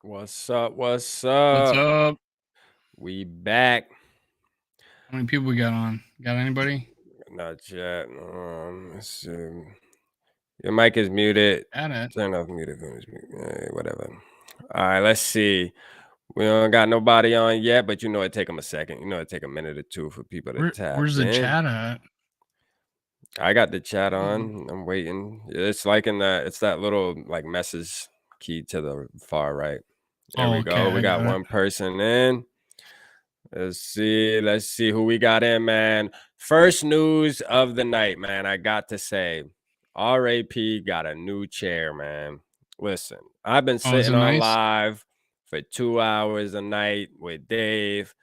What's up? What's What's up? up? We back. How many people we got on? Got anybody? Not yet. Let's see. Your mic is muted. Got it. Turn off muted. Whatever. All right, let's see. We don't got nobody on yet, but you know it take them a second. You know it take a minute or two for people to tap Where's the in. chat at? I got the chat on. I'm waiting. It's like it's that little like message key to the far right. There we Okay, go. We I got got it. one person in. Let's see who we got in, man. First news of the night, man. I got to say, RAP got a new chair, man. Listen, I've been Is it sitting on nice? live for 2 hours a night with Dave,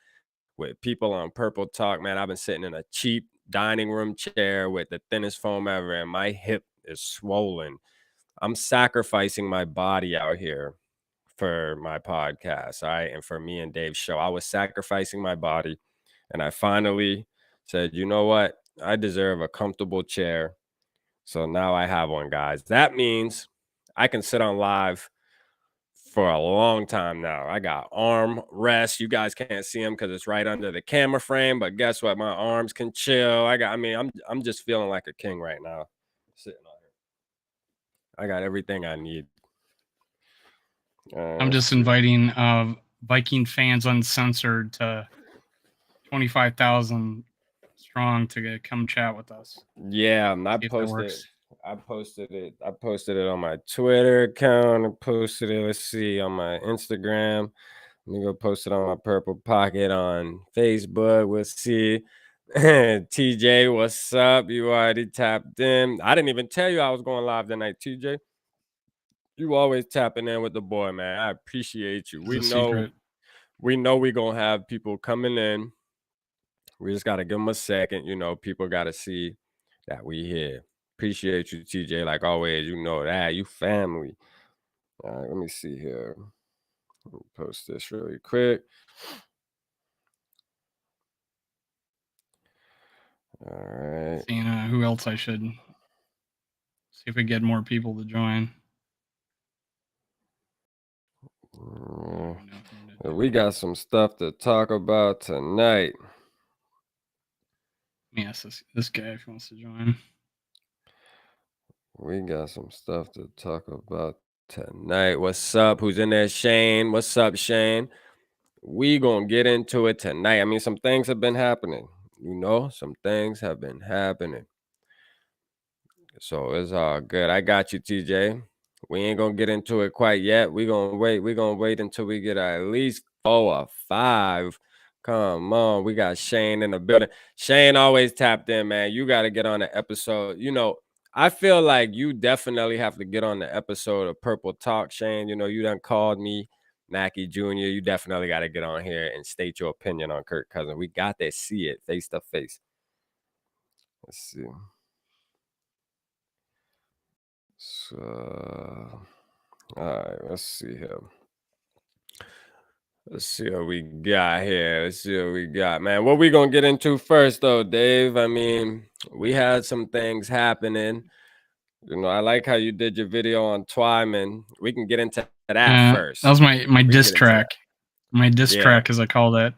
with people on Purple Talk, man. I've been sitting in a cheap dining room chair with the thinnest foam ever, and my hip is swollen. I'm sacrificing my body out here for my podcast, all right, and for me and Dave's show. I was sacrificing my body, and I finally said, you know what? I deserve a comfortable chair. So now I have one, guys. That means I can sit on live for a long time now. I got arm rest. You guys can't see them because it's right under the camera frame, but guess what? My arms can chill. I'm just feeling like a king right now, sitting on here. I got everything I need. I'm just inviting Viking fans uncensored to 25,000 strong to come chat with us. Yeah, See if that works. I posted it on my Twitter account. I posted it, let's see, on my Instagram. Let me go post it on my Purple Pocket on Facebook. We'll see. TJ, what's up? You already tapped in. I didn't even tell you I was going live tonight, TJ. You always tapping in with the boy, man. I appreciate you. It's a secret. We know we're gonna have people coming in. We just gotta give them a second. You know, people gotta see that we here. Appreciate you, TJ. Like always, you know that. You family. All right, let me see here. Let me post this really quick. All right. Seeing who else I should see if we get more people to join. We got some stuff to talk about tonight. Yes, this guy if he wants to join. We got some stuff to talk about tonight. What's up? Who's in there? Shane. What's up, Shane? We gonna get into it tonight. I mean, some things have been happening. You know, some things have been happening. So it's all good. I got you, TJ. We ain't gonna get into it quite yet. We're gonna wait until we get at least 4 or 5. Come on, we got Shane in the building. Shane always tapped in, man. You got to get on the episode. You know, I feel like you definitely have to get on the episode of Purple Talk, Shane. You know, you done called me Mackie Jr. You definitely got to get on here and state your opinion on Kirk Cousins. We got to see it face to face. Let's see. So, all right, let's see here. Let's see what we got here. Let's see what we got, man. What we gonna get into first, though, Dave? I mean, we had some things happening. You know, I like how you did your video on Twyman. We can get into that first. That was my diss track. My diss track, as I call that.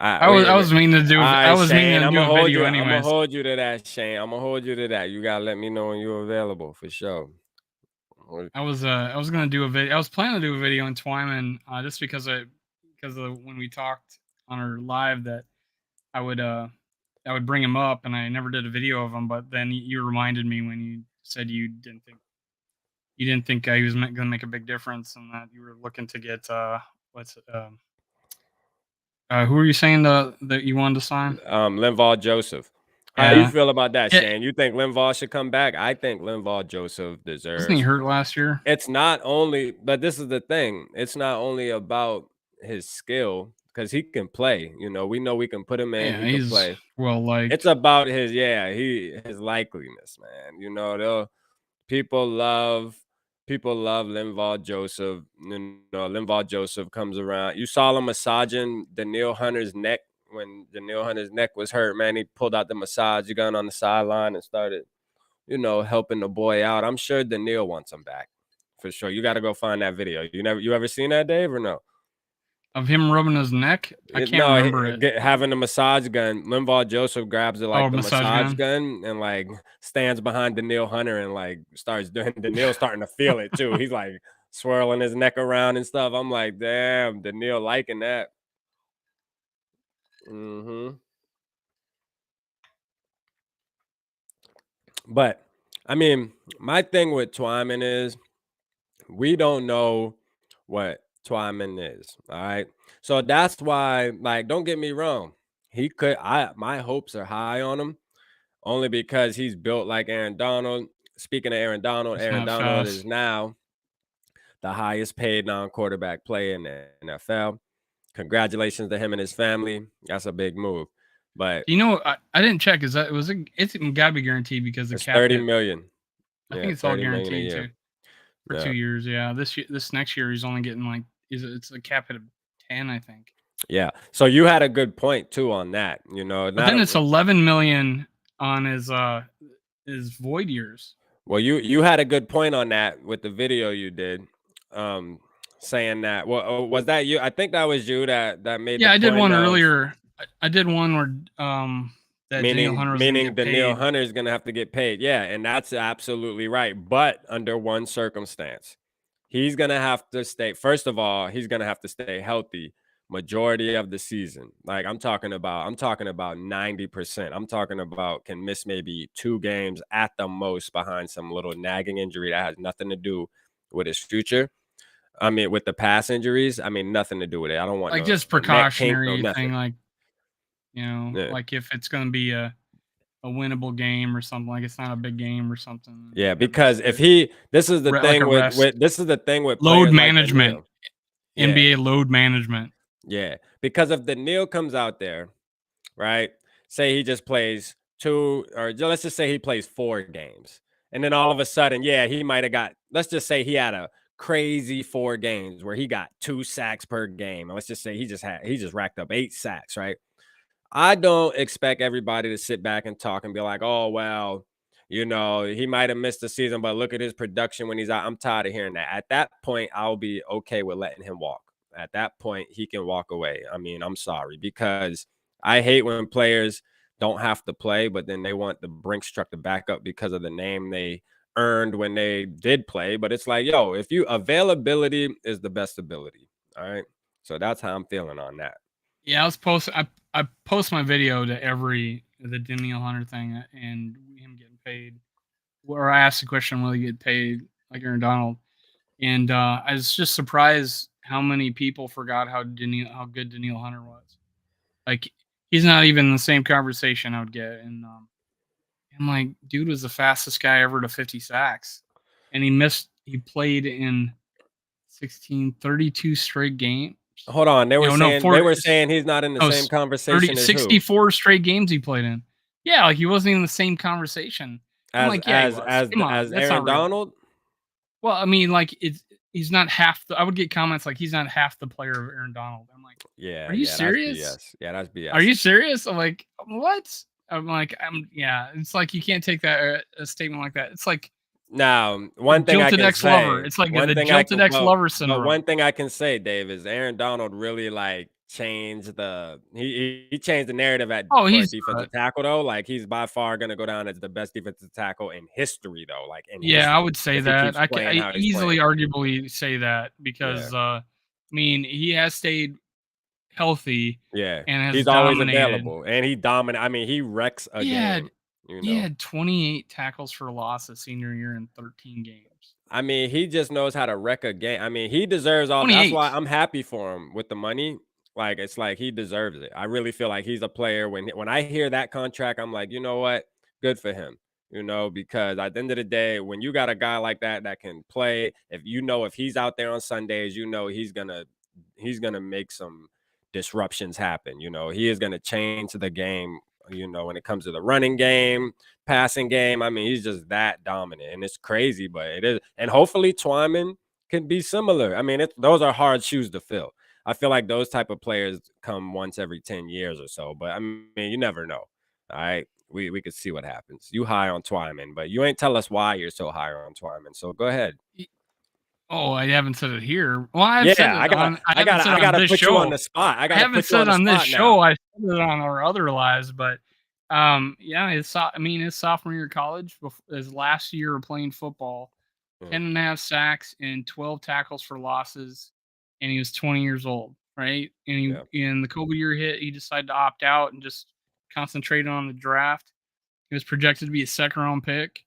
I was meaning to do. I was meaning to do a video anyways. I'm gonna hold you to that, Shane. I'm gonna hold you to that. You gotta let me know when you're available for sure. I was gonna do a video. I was planning to do a video on Twyman just because of when we talked on our live that I would bring him up, and I never did a video of him. But then you reminded me when you said you didn't think he was going to make a big difference, and that you were looking to get who are you saying that you wanted to sign? Linval Joseph. How you feel about that, Shane? You think Linval should come back? I think Linval Joseph deserves. Wasn't he hurt last year? It's not only, but this is the thing. It's not only about his skill because he can play. You know we can put him in. He can play. Well, like it's about his likeliness, man. You know, people love Linval Joseph. You know, Linval Joseph comes around. You saw him massaging Daniil Hunter's neck when Daniil Hunter's neck was hurt, man. He pulled out the massage gun on the sideline and started, you know, helping the boy out. I'm sure Daniil wants him back for sure. You got to go find that video. You ever seen that, Dave, or no? Of him rubbing his neck? I can't No, remember it. having the massage gun. Linval Joseph grabs it like Oh, the massage massage gun? gun and like stands behind Daniil Hunter and like starts doing. Daniil's starting to feel it too. He's like swirling his neck around and stuff. I'm like, damn, Daniil liking that. But I mean, my thing with Twyman is we don't know what Twyman is. All right. So that's why, like, don't get me wrong. My hopes are high on him only because he's built like Aaron Donald. Speaking of It's Aaron not Donald is fast. now the highest paid non-quarterback player in the NFL. Congratulations to him and his family. That's a big move. But You know, I didn't check. Is that it's gotta be guaranteed because the it's cap 30 hit. million. I Yeah, think it's all 30 million a guaranteed year. too for Yeah. 2 years. Yeah, this next year he's only getting like it's a cap hit of 10, I think. Yeah. So you had a good point too on that. But then it's 11 million on his void years. Well, you had a good point on that with the video you did, saying that. Well, was that you? I think that was you that made the Yeah, I did point one of earlier. I did one where that Daniil meaning Hunter was gonna meaning get Daniil paid. Hunter is going to have to get paid. Yeah, and that's absolutely right. But under one circumstance, he's going to have to stay. First of all, he's going to have to stay healthy majority of the season. Like I'm talking about 90%. I'm talking about can miss maybe 2 games at the most behind some little nagging injury that has nothing to do with his future. I mean, with the past injuries, I mean, nothing to do with it. I don't want Like no just neck kink, no precautionary nothing. thing, like Yeah. like if it's gonna be a winnable game or something, like it's not a big game or something. Yeah, Have because if this is the like thing a rest. this is the thing with Load players like management. Daniil. Yeah, NBA load management. yeah. Because if Daniil comes out there, right? Say he just plays 2, or let's just say he plays 4 games. And then all of a sudden, yeah, he might have got, let's just say he had a crazy 4 games where he got 2 sacks per game. And let's just say he just racked up 8 sacks, right? I don't expect everybody to sit back and talk and be like, oh, well, he might have missed the season, but look at his production when he's out. I'm tired of hearing that. At that point, I'll be okay with letting him walk. At that point, he can walk away. I mean, I'm sorry, because I hate when players don't have to play, but then they want the Brinks truck to back up because of the name they earned when they did play. But it's like, yo, if you availability is the best ability. All right. So that's how I'm feeling on that. Yeah, I post my video to the Daniil Hunter thing and him getting paid. Where I asked the question, will he get paid like Aaron Donald? And I was just surprised how many people forgot how good Daniil Hunter was. Like he's not even in the same conversation I would get. And I'm like, dude was the fastest guy ever to 50 sacks, and he played in 32 straight games. Hold on, they were saying he's not in the same 30 conversation as who? 64 straight games he played in. Yeah, like he wasn't in the same conversation. I'm like, yeah, he was. Come on, that's Aaron not real. Donald? Well, I mean, like he's not half I would get comments like he's not half the player of Aaron Donald. I'm like, yeah, are you serious? That's BS. Yeah, that's BS. Are you serious? I'm like, what? I'm like, yeah. It's like you can't take that a statement like that. It's like now one thing I jilted can ex-lover. say, It's like the jilted ex-lover syndrome. but one thing I can say, Dave, is Aaron Donald really like changed he changed the narrative for a defensive tackle though. Like he's by far gonna go down as the best defensive tackle in history though. Like in history, I would say that. I easily playing. arguably say that because I mean he has stayed healthy. Yeah, and has he's always available, and he dominates. I mean, he wrecks a game. He had 28 tackles for loss his senior year in 13 games. I mean, he just knows how to wreck a game. I mean, he deserves all. 28. That's why I'm happy for him with the money. Like, it's like he deserves it. I really feel like he's a player. When I hear that contract, I'm like, you know what? Good for him. Because at the end of the day, when you got a guy like that can play, if he's out there on Sundays, he's gonna make some disruptions happen. He is gonna change the game. When it comes to the running game, passing game, I mean, he's just that dominant, and it's crazy, but it is. And hopefully, Twyman can be similar. I mean, those are hard shoes to fill. I feel like those type of players come once every 10 years or so, but I mean, you never know. All right, we could see what happens. You high on Twyman, but you ain't tell us why you're so high on Twyman. So go ahead. Oh, I haven't said it here. Well, I've said Yeah, it on. I haven't said I it on gotta this put you on show. the spot. I I gotta haven't put you said on it the on this spot now. show. I said it on our other lives, but yeah, I mean, his sophomore year of college, his last year of playing football, Mm, 10 and a half sacks and 12 tackles for losses, and he was 20 years old, right? And yeah. the COVID year hit, he decided to opt out and just concentrate on the draft. He was projected to be a second round pick,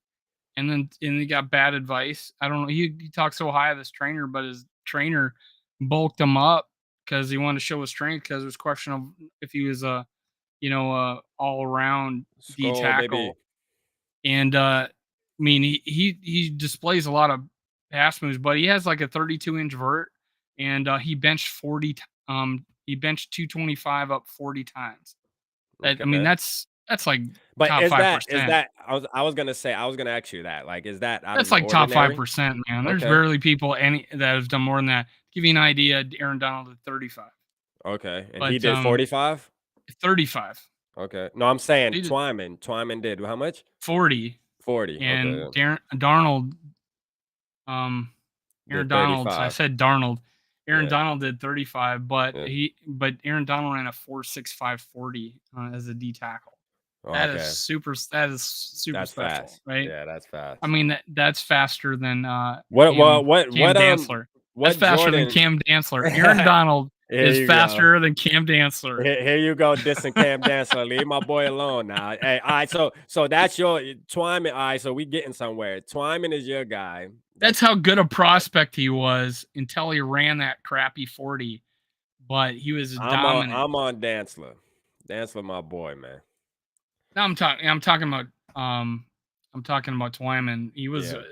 and he got bad advice. I don't know. He talked so high of his trainer, but his trainer bulked him up because he wanted to show his strength because it was question of if he was a all around D Skol, baby. tackle. And I mean, he displays a lot of pass moves, but he has like a 32-inch vert, and he benched 225 up 40 times. I mean, Okay. that's like But top is 5%. that I was gonna say I was gonna ask you that. Like, is that out of That's the like top ordinary? 5%, man. There's Okay. barely people any that have done more than that. Give you an idea, Aaron Donald at 35, Okay. And he but did 45? 35. Okay. No, I'm saying He did Twyman. Twyman did how much? 40, 40. Okay. and Yeah. Darnold, um, Aaron Did Donald. I 35. said Darnold. Aaron Yeah. Donald did 35, Yeah. but Aaron Donald ran a 4.65 40 as a D tackle. Okay. That is super That's special, fast. right? Yeah, that's I fast. mean that's faster than What well Cam Dantzler. That's what faster than Jordan Cam Dantzler. Aaron Donald Here is you go. faster than Cam Dantzler. Here you go, dissing Cam Dancer. Leave my boy alone now. Hey, all right, so that's your Twyman. All right, so we getting somewhere. Twyman is your guy. That's That's how good a prospect he was until he ran that crappy 40, but he was dominant. I'm on Dantzler. Dantzler, my boy, man. Now um I'm talking about Twyman. He was Yeah, a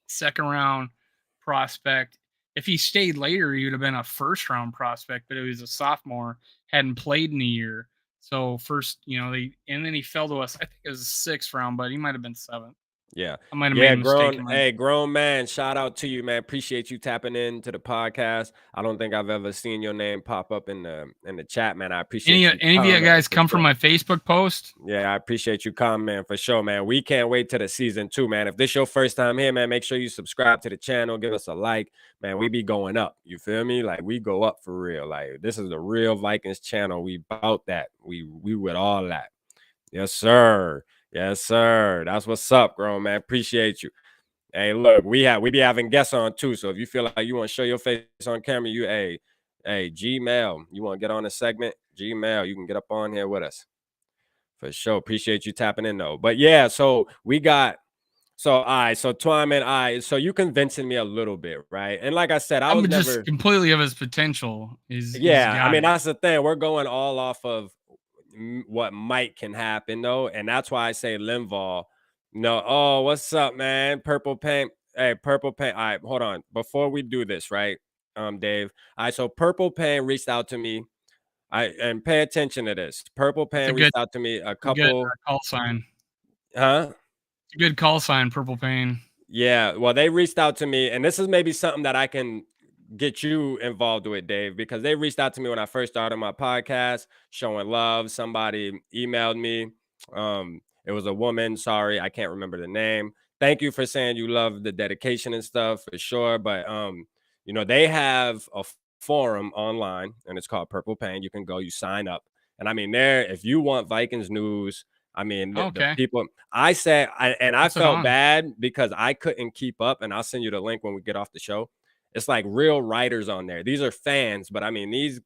second round prospect. If he stayed later, he would have been a first round prospect, but he was a sophomore, hadn't played in a year. So first, and then he fell to us. I think it was a sixth round, but he might have been seventh. yeah, I might have made yeah. a mistake Grown, in my. hey, grown man. Shout out to you, man. Appreciate you tapping into the podcast. I don't think I've ever seen your name pop up in the chat, man. I appreciate you Any of you commenting guys for come from sure. my Facebook post? Yeah, I appreciate you commenting for sure, man. We can't wait to the season 2, man. If this your first time here, man, make sure you subscribe to the channel, give us a like, man. We be going up. You feel me? Like we go up for real. Like this is the real Vikings channel. We about that. We with all that. Yes, sir. Yes, sir. That's what's up, grown man. Appreciate you. Hey, look, we be having guests on too. So if you feel like you want to show your face on camera, Gmail. You want to get on a segment? Gmail. You can get up on here with us. For sure. Appreciate you tapping in though. But yeah, so we got all right, so Twyman, so you convincing me a little bit, right? And like I said, I I'm was just never completely of his potential. He's yeah, I got mean, it. that's the thing. We're going all off of what might can happen though, and that's why I say Linval. No, oh, what's up, man? Purple paint. Hey, purple paint. All right, hold on. Before we do this, right? Dave. All right, so Purple Pain reached out to me. And pay attention to this. Purple It's Pain reached out to me a a good couple, call sign. huh? It's a good call sign. Purple Pain. Yeah, well, they reached out to me, and this is maybe something that I can get you involved with, Dave, because they reached out to me when I first started my podcast, showing love. Somebody emailed me. It was a woman. Sorry, I can't remember the name. Thank you for saying you love the dedication and stuff for sure. But they have a forum online, and it's called Purple Pain. You can go, you sign up, and I mean, there, if you want Vikings news. I mean, the Okay, people, I what's it felt on? bad because I couldn't keep up, and I'll send you the link when we get off the show. It's like real writers on there. These are fans, but I mean these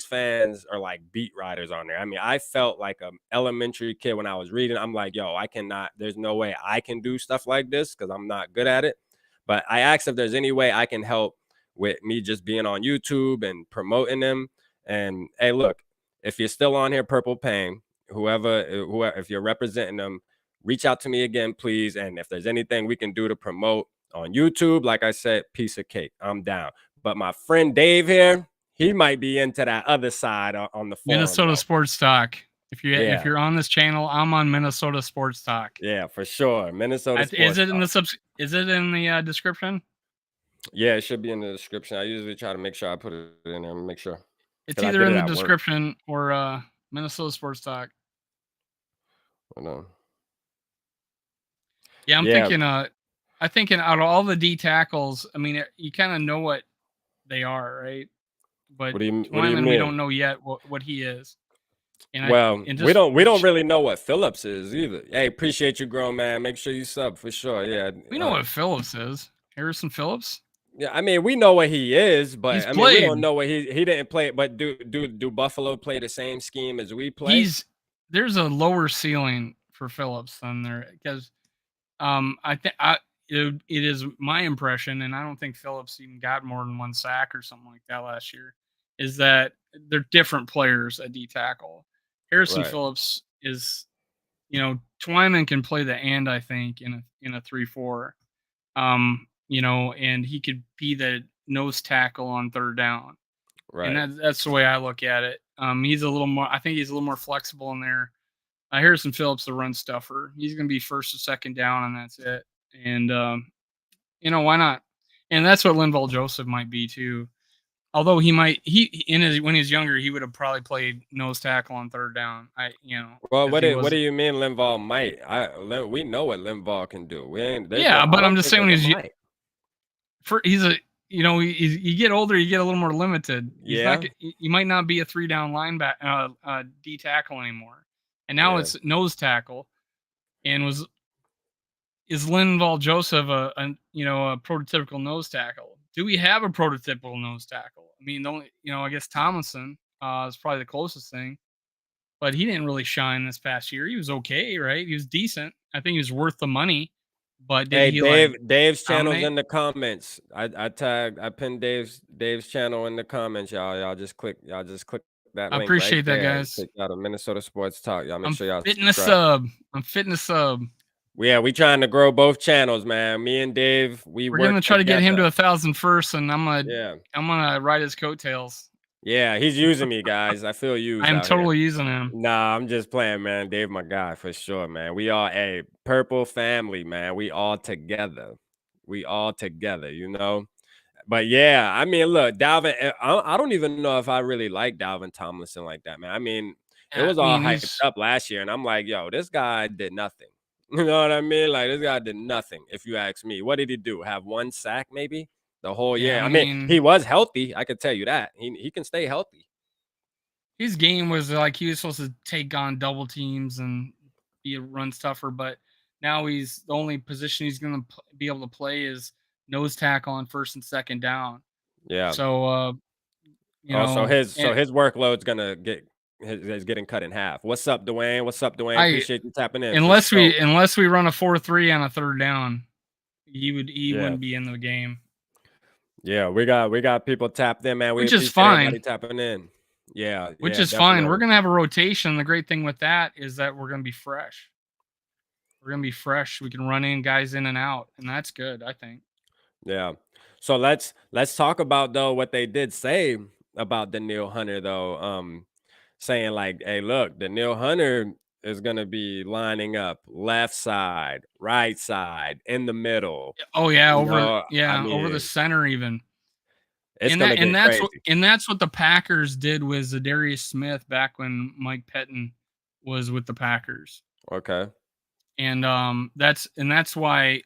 fans are like beat writers on there. I mean, I felt like an elementary kid when I was reading. I'm like, yo, I cannot. There's no way I can do stuff like this because I'm not good at it. But I asked if there's any way I can help with me just being on YouTube and promoting them. And hey, look, if you're still on here, Purple Pain, whoever, if you're representing them, reach out to me again, please. And if there's anything we can do to promote on YouTube, like I said, piece of cake. I'm down. But my friend Dave here, he might be into that other side on the forum Minnesota though. Sports Talk. If Yeah, you're on this channel, I'm on Minnesota Sports Talk. yeah, for sure. Minnesota Sports Talk. Is it in the description? Yeah, it should be in the description. I usually try to make sure I put it in there and make sure It's because I either did in it the at work. description or Minnesota Sports Talk. Hold on. Yeah, I'm Yeah, thinking I think out of all the D tackles, I mean, you kind of know what they are, right? But What do you Twyman, we don't mean? know yet what he is, Well, and we don't just really know what Phillips is either. Hey, appreciate you, grown man. Make sure you sub for sure. Yeah, we know what Phillips is. Harrison Phillips. yeah. I mean, we know what he is, He's but I mean, we don't played. know what he didn't play. But do Buffalo play the same scheme as we play? He's There's a lower ceiling for Phillips than there because I think it is my impression, and I don't think Phillips even got more than one sack or something like that last year. Is that they're different players at D tackle. Harrison Right, Phillips is, Twyman can play the end. I think in a 3-4. And he could be the nose tackle on third down, and right. that's the way I look at it. He's a little more. I think he's a little more flexible in there. Harrison Phillips, the run stuffer. He's going to be first or second down, and that's it. And why not? And that's what Linval Joseph might be too. Although when he was younger, he would have probably played nose tackle on third down. Well, Because he what was. do you mean Linval might? We know what Linval can do. Yeah, I but I'm don't just think saying there's when a might. he's a you get older, you get a little more limited. He's not. Yeah, You might not be a 3-down linebacker, D tackle anymore, and now yeah. it's nose tackle. And is Linval Joseph a prototypical nose tackle? Do we have a prototypical nose tackle? I mean, the only I guess Tomlinson is probably the closest thing, but he didn't really shine this past year. He was okay, right? He was decent. I think he was worth the money, but did Hey, he like Dave's channel's dominate? in the comments. I pinned Dave's channel in the comments, y'all. Y'all just click that I link right appreciate that, there. guys. Take y'all to Minnesota Sports Talk. Y'all make I'm sure y'all fitting a subscribe. sub. I'm fitting a sub. Yeah, we trying to grow both channels, man. Me and Dave, we We're gonna work try to get him to together. 1,000 first, and Yeah. I'm gonna ride his coattails. Yeah, he's using me, guys. I feel I used am out here. totally using him. Nah, I'm just playing, man. Dave, my guy, for sure, man. We all a purple family, man. We all together. We all together, you know? But yeah, I mean, look, Dalvin, I don't even know if I really like Dalvin Tomlinson like that, man. I mean, it I was all mean, hyped up last year, and I'm like, yo, this guy did nothing. You know what I mean? Like, this guy did nothing, if you ask me. What did he do? Have one sack, maybe? The whole yeah, year? I I mean, he mean, was healthy. I can tell you that. He can stay healthy. his game was like he was supposed to take on double teams and be a run stuffer, but now he's the only position he's going to be able to play is nose tackle on first and second down. Yeah. So, Oh, so and his workload's gonna get is getting cut in half. What's up, Dwayne? What's up, Dwayne? I Appreciate you tapping in for sure. unless we run a 4-3 on a third down, he Yeah. wouldn't be in the game, Yeah, we got people tapped in, man. We which is appreciate everybody fine. tapping in. Yeah, Which yeah, is fine. We're definitely. gonna have a rotation. The great thing with that is that we're gonna be fresh. We're gonna be fresh. We can run in guys in and out, and that's good, I think. Yeah. So let's talk about though what they did say about Daniil Hunter though. Saying like, hey, look, Daniil Hunter is gonna be lining up left side, right side, in the middle. Oh yeah, You know, I over the mean, center even. it's gonna get crazy. That's what the Packers did with Zadarius Smith back when Mike Pettin was with the Packers. Okay. And that's one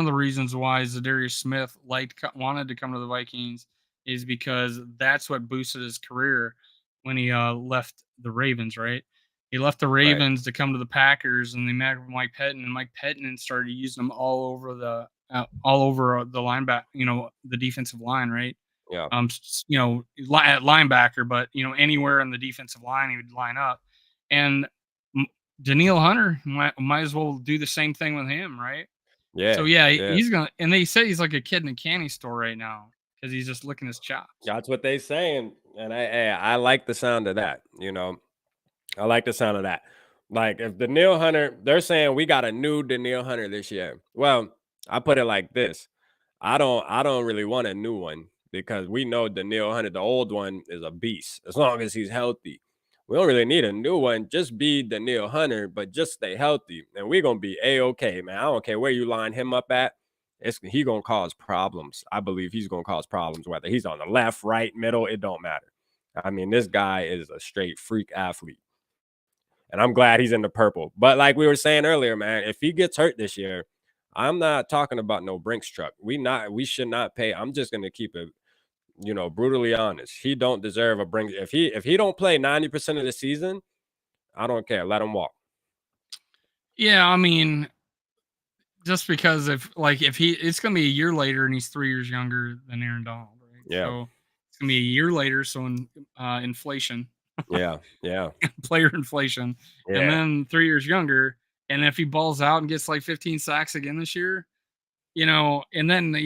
of the reasons why Zadarius Smith wanted to come to the Vikings is because that's what boosted his career when he left the Ravens, right? He left the Right. Ravens to come to the Packers, and they met with Mike Pettin, and Mike Pettin started using them all over the linebacker, the defensive line, right? Yeah. At linebacker, but anywhere in the defensive line he would line up, and Daniil Hunter might as well do the same thing with him, right? So Yeah. yeah, Yeah. he's gonna, and they say he's like a kid in a candy store right now because he's just licking his chops. That's what they saying. And I like the sound of that, you know. I like the sound of that. Like if Daniil Hunter, they're saying we got a new Daniil Hunter this year. Well, I put it like this. I don't really want a new one because we know Daniil Hunter, the old one, is a beast as long as he's healthy. We don't really need a new one. Just be Daniil Hunter, but just stay healthy. And we're gonna be a-okay, man. I don't care where you line him up at. He gonna cause problems. I believe he's gonna cause problems, whether he's on the left, right, middle, it don't matter. I mean, this guy is a straight freak athlete. And I'm glad he's in the purple. But like we were saying earlier, man, if he gets hurt this year, I'm not talking about no Brinks truck. We should not pay. I'm just gonna keep it, brutally honest. He don't deserve a Brinks. If he don't play 90% of the season, I don't care. Let him walk. Yeah, I mean, just because if he it's gonna be a year later and he's 3 years younger than Aaron Donald, right? Yeah. So it's gonna be a year later, so inflation, Yeah. Yeah. player inflation, and Yeah. then 3 years younger, and if he balls out and gets like 15 sacks again this year, and then and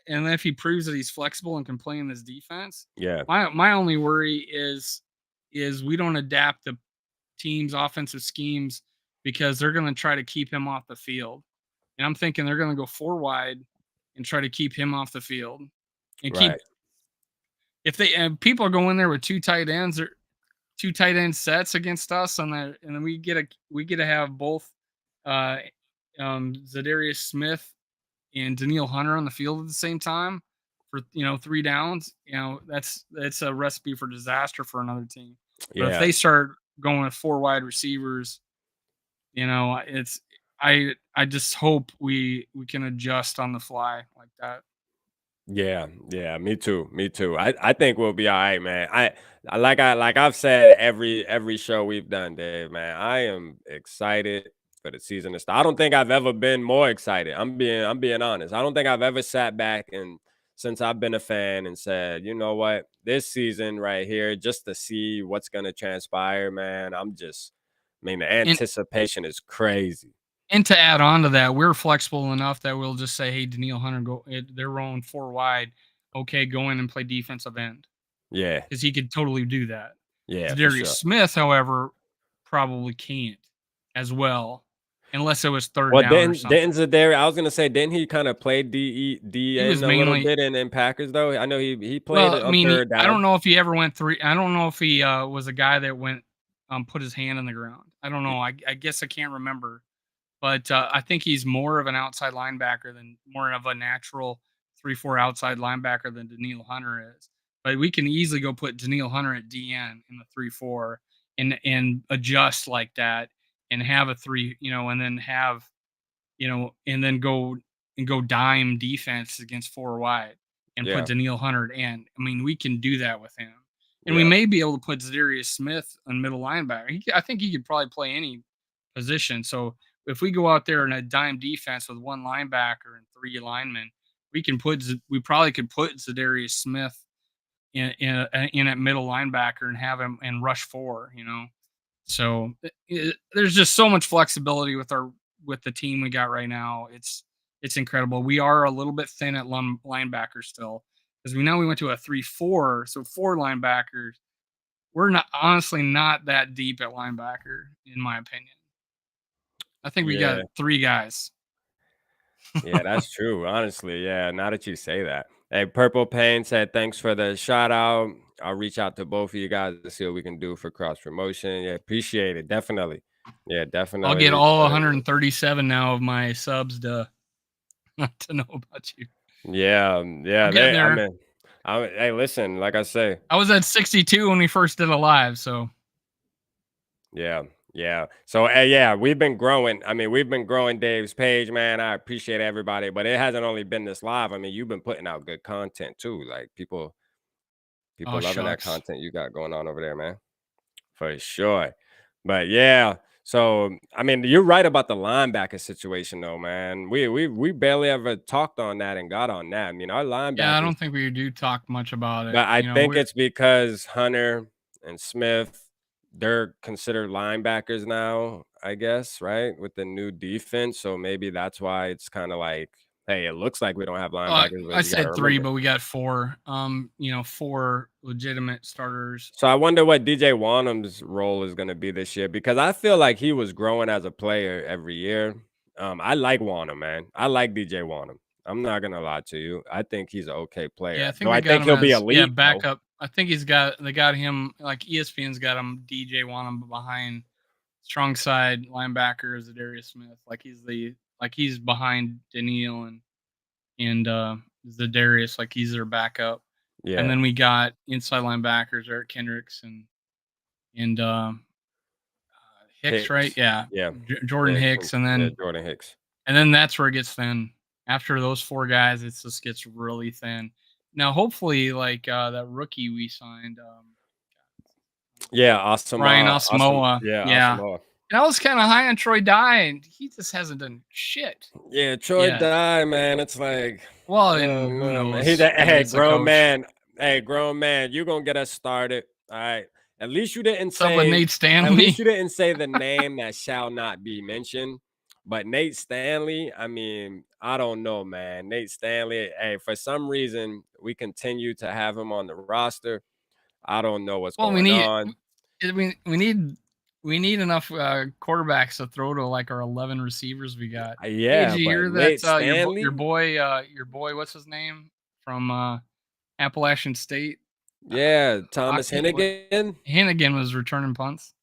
then if he proves that he's flexible and can play in this defense, Yeah. my only worry is we don't adapt the team's offensive schemes because they're going to try to keep him off the field. And I'm thinking they're going to go 4 wide and try to keep him off the field and keep Right. if they and people are going there with 2 tight ends or 2 tight end sets against us, and then we get to have both uh Zadarius Smith and Daniil Hunter on the field at the same time for 3 downs. That's a recipe for disaster for another team. But if Yeah. they start going with 4 wide receivers, it's I just hope we can adjust on the fly like that. Yeah, yeah, me too. Me too. I think we'll be all right, man. Like I've said every show we've done, Dave, man. I am excited for the season to start. I don't think I've ever been more excited. I'm being honest. I don't think I've ever sat back and since I've been a fan and said, you know what, this season right here, just to see what's gonna transpire, man. I mean, the And anticipation is crazy. and to add on to that, we're flexible enough that we'll just say, "Hey, Daniil Hunter, they're rolling 4 wide. Okay, go in and play defensive end," Yeah, because he could totally do that. yeah, for Darius sure. Smith, however, probably can't as well, unless it was third Well, down or didn't something. Zadarius, I was gonna say, didn't he kinda play He was DN a little mainly bit in Packers, though? I know he played Well, I on mean, 3rd I don't down. know if he ever went 3. I don't know if he was a guy that went put his hand on the ground. I don't Y know. I guess I can't remember. But, I think he's more of an outside linebacker than more of a natural 3-4 outside linebacker than Daniil Hunter is. But we can easily go put Daniil Hunter at DN in the 3-4 and adjust like that and have a 3, and then have, and then go dime defense against 4 wide and put Yeah, Daniil Hunter at end. I mean, we can do that with him. And we yeah, may be able to put Zadarius Smith on middle linebacker. I think he could probably play any position. So if we go out there in a dime defense with 1 linebacker and 3 linemen, we probably could put Zadarius Smith in at middle linebacker and have him and rush 4. So there's just so much flexibility with the team we got right now. It's incredible. We are a little bit thin at linebacker still because we went to a 3-4, so 4 linebackers. We're not honestly not that deep at linebacker, in my opinion. I think we got yeah, 3 guys. yeah, that's true, honestly, yeah, now that you say that. Hey, Purple Pain said, "Thanks for the shout out. I'll reach out to both of you guys to see what we can do for cross promotion." Yeah, appreciate it, definitely. Yeah, I'll definitely get reach all out again. 137 now of my subs to know about you. Yeah, I'm yeah, getting I there. mean, hey, listen, like I say. I was at 62 when we first did a live, so Yeah, yeah. So, yeah, we've been growing. I mean, we've been growing Dave's page, man. I appreciate everybody, but it hasn't only been this live. I mean, you've been putting out good content too. Like people oh loving that shucks. content you got going on over there, man. For sure. But yeah, so I mean, you're right about the linebacker situation though, man. We barely ever talked on that and got on that. I mean, our Yeah, I linebackers, don't think we do talk much about it. but I think We're it's because Hunter and Smith, they're considered linebackers now, I guess, right? With the new defense. So maybe that's why it's kind of like, hey, it looks like we don't have linebackers, I but you got to said 3, remember. but we got 4. 4 legitimate starters. So I wonder what DJ Wanham's role is going to be this year because I feel like he was growing as a player every year. I like Wanham, man. I like DJ Wanham. I'm not gonna lie to you. I think he's an okay Yeah, player. I think Do they I got think him he'll be as elite? No. backup. I think they got him like ESPN's got him DJ want him behind strong side linebacker is Darius Smith. Like he's behind Daniil and Zadarius, like he's their backup. And Yeah. then we got inside linebackers Eric Kendricks and Hicks, right? Hicks. Yeah, Yeah. Jordan Yeah. Hicks, and Yeah. then Jordan Hicks. and then that's where it gets thin. After those 4 guys, it just gets really thin. Now, hopefully, like, that rookie we signed, Yeah, awesome, Brian awesome, Asamoah, yeah, yeah. awesome. And I was kinda high on Troy Dye, and he just hasn't done shit Yeah, Troy yet. Dye, man. It's like, Well, oh and who no, man. He's knows? a You know, hey, he's the grown coach. man. Hey, grown man, you gonna get us started. All right. At least you didn't What's up with say, Nate at least Stanley? you didn't say the name that shall not be mentioned. But Nate Stanley, I mean, I don't know, man. Nate Stanley, hey, for some reason, we continue to have him on the roster. I don't know what's Well, going on. we need enough, quarterbacks to throw to, like, our 11 receivers we got. Hey, did Yeah, you but hear that, Nate Stanley, your boy, what's his name? From, Appalachian State? yeah, Thomas Hockey? What Hennigan. Hannigan was returning punts.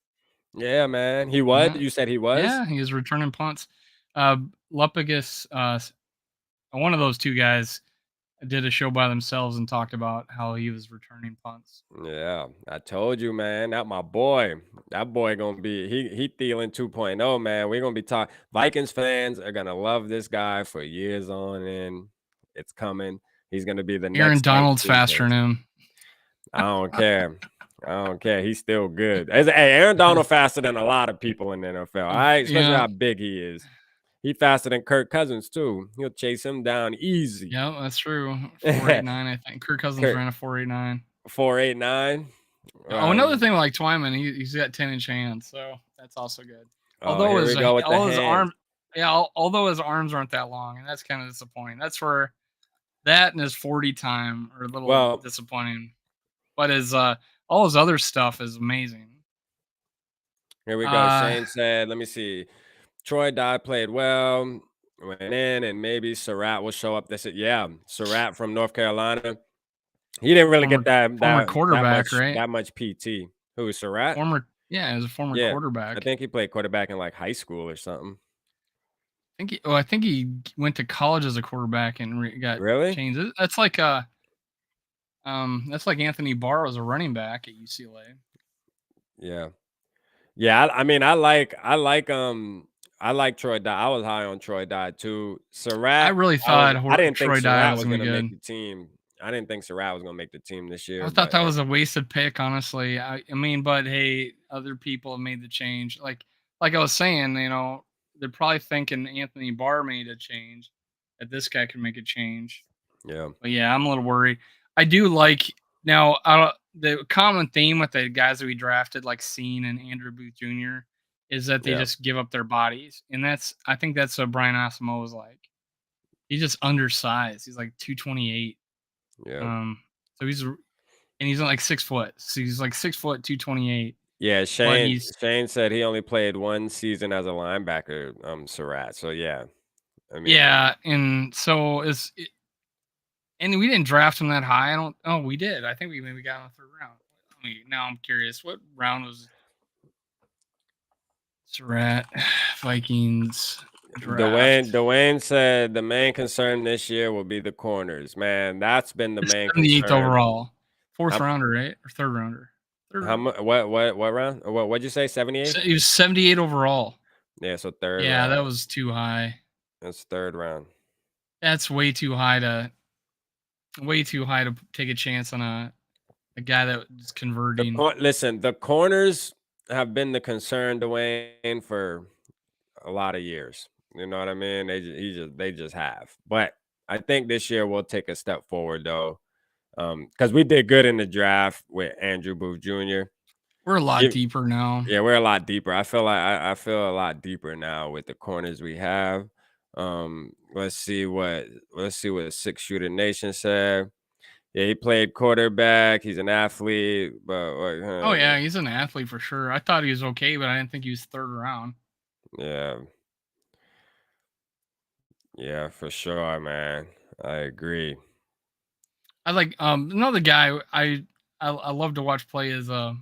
Yeah, man. He was. Yeah. You said he was? Yeah, he was returning punts. Uh, Lupagus, one of those 2 guys did a show by themselves and talked about how he was returning punts. Yeah, I told you, man. That my boy. That boy gonna be he Thielen 2.0, man. We're gonna be talking. Vikings fans are gonna love this guy for years on end. It's coming. He's gonna be the Aaron next Mike Donald's faster than Toothpaste. him. I don't care. I don't care. He's still good. Hey, Aaron Donald faster than a lot of people in the NFL. All right, especially Yeah. how big he is. He faster than Kirk Cousins too. He'll chase him down easy. Yeah, that's true. 4.89, I think. Kirk Cousins Kirk ran a 4.89. 4.89. Oh, another thing like Twyman, he's got 10-inch hands, so that's also good. Oh, here we go with the Although his hands. arm, yeah, although his arms aren't that long, and that's kind of disappointing. That's where that and his 40 time are a little Well, disappointing. But his all his other stuff is amazing. here we go. Uh, Shane said, let me see. Troy Dye played well, went in, and maybe Surratt will show up. This yeah, Surratt from North Carolina. He didn't really get former former quarterback, right? that much PT. Who is Surratt? Yeah, he was a former Yeah. I quarterback. think he played quarterback in like high school or something. I think he went to college as a quarterback and got Really? changed. That's like Anthony Barr was a running back at UCLA. Yeah. Yeah, I mean, I like Troy Dye. I was high on Troy Dye too. I Surratt, really thought I didn't think Troy Dye Surratt was was gonna be gonna make good. the team. I didn't think Surratt was gonna make the team this I year, thought but that was a wasted pick, honestly. I mean, but hey, other people have made the change. Like I was saying, they're probably thinking Anthony Barr made a change, that this guy can make a change. yeah, But yeah, I'm a little worried. I do like now the common theme with the guys that we drafted, like Scene and Andrew Booth Jr., is that they yeah, just give up their bodies, and I think that's what Brian Asamoah was like. He's just undersized. He's like 228. yeah. Um, so he's like 6 foot. So he's like 6 foot, 228. Yeah, But Shane he's Shane said he only played 1 season as a linebacker, Surratt. So yeah, I mean, yeah, and so and we didn't draft him that high. I don't. Oh, we did. I think we maybe got him in the 3rd round. I mean, now I'm curious. What round was Surratt Vikings draft? Dwayne said the main concern this year will be the corners. Man, that's been the He's main 78th concern. overall, 4th How rounder, right, or 3rd rounder? Third how rounder. much what round? What'd you say? 78th? So he was 78 overall. Yeah, so 3rd Yeah, that round. was too high. That's 3rd round. That's way too high to take a chance on a guy that was converting. Listen, the corners have been the concern, Dwayne, for a lot of years. You know what I mean? They just have. But I think this year we'll take a step forward though. Because we did good in the draft with Andrew Booth Jr. We're a lot deeper now. Yeah, we're a lot deeper. I feel like I feel a lot deeper now with the corners we have. Let's see what 6 Shooter Nation said. Yeah, he played quarterback. He's an athlete, but Oh yeah, he's an athlete for sure. I thought he was okay, but I didn't think he was 3rd round. yeah, yeah, for sure, man. I agree. I like another guy I love to watch play is who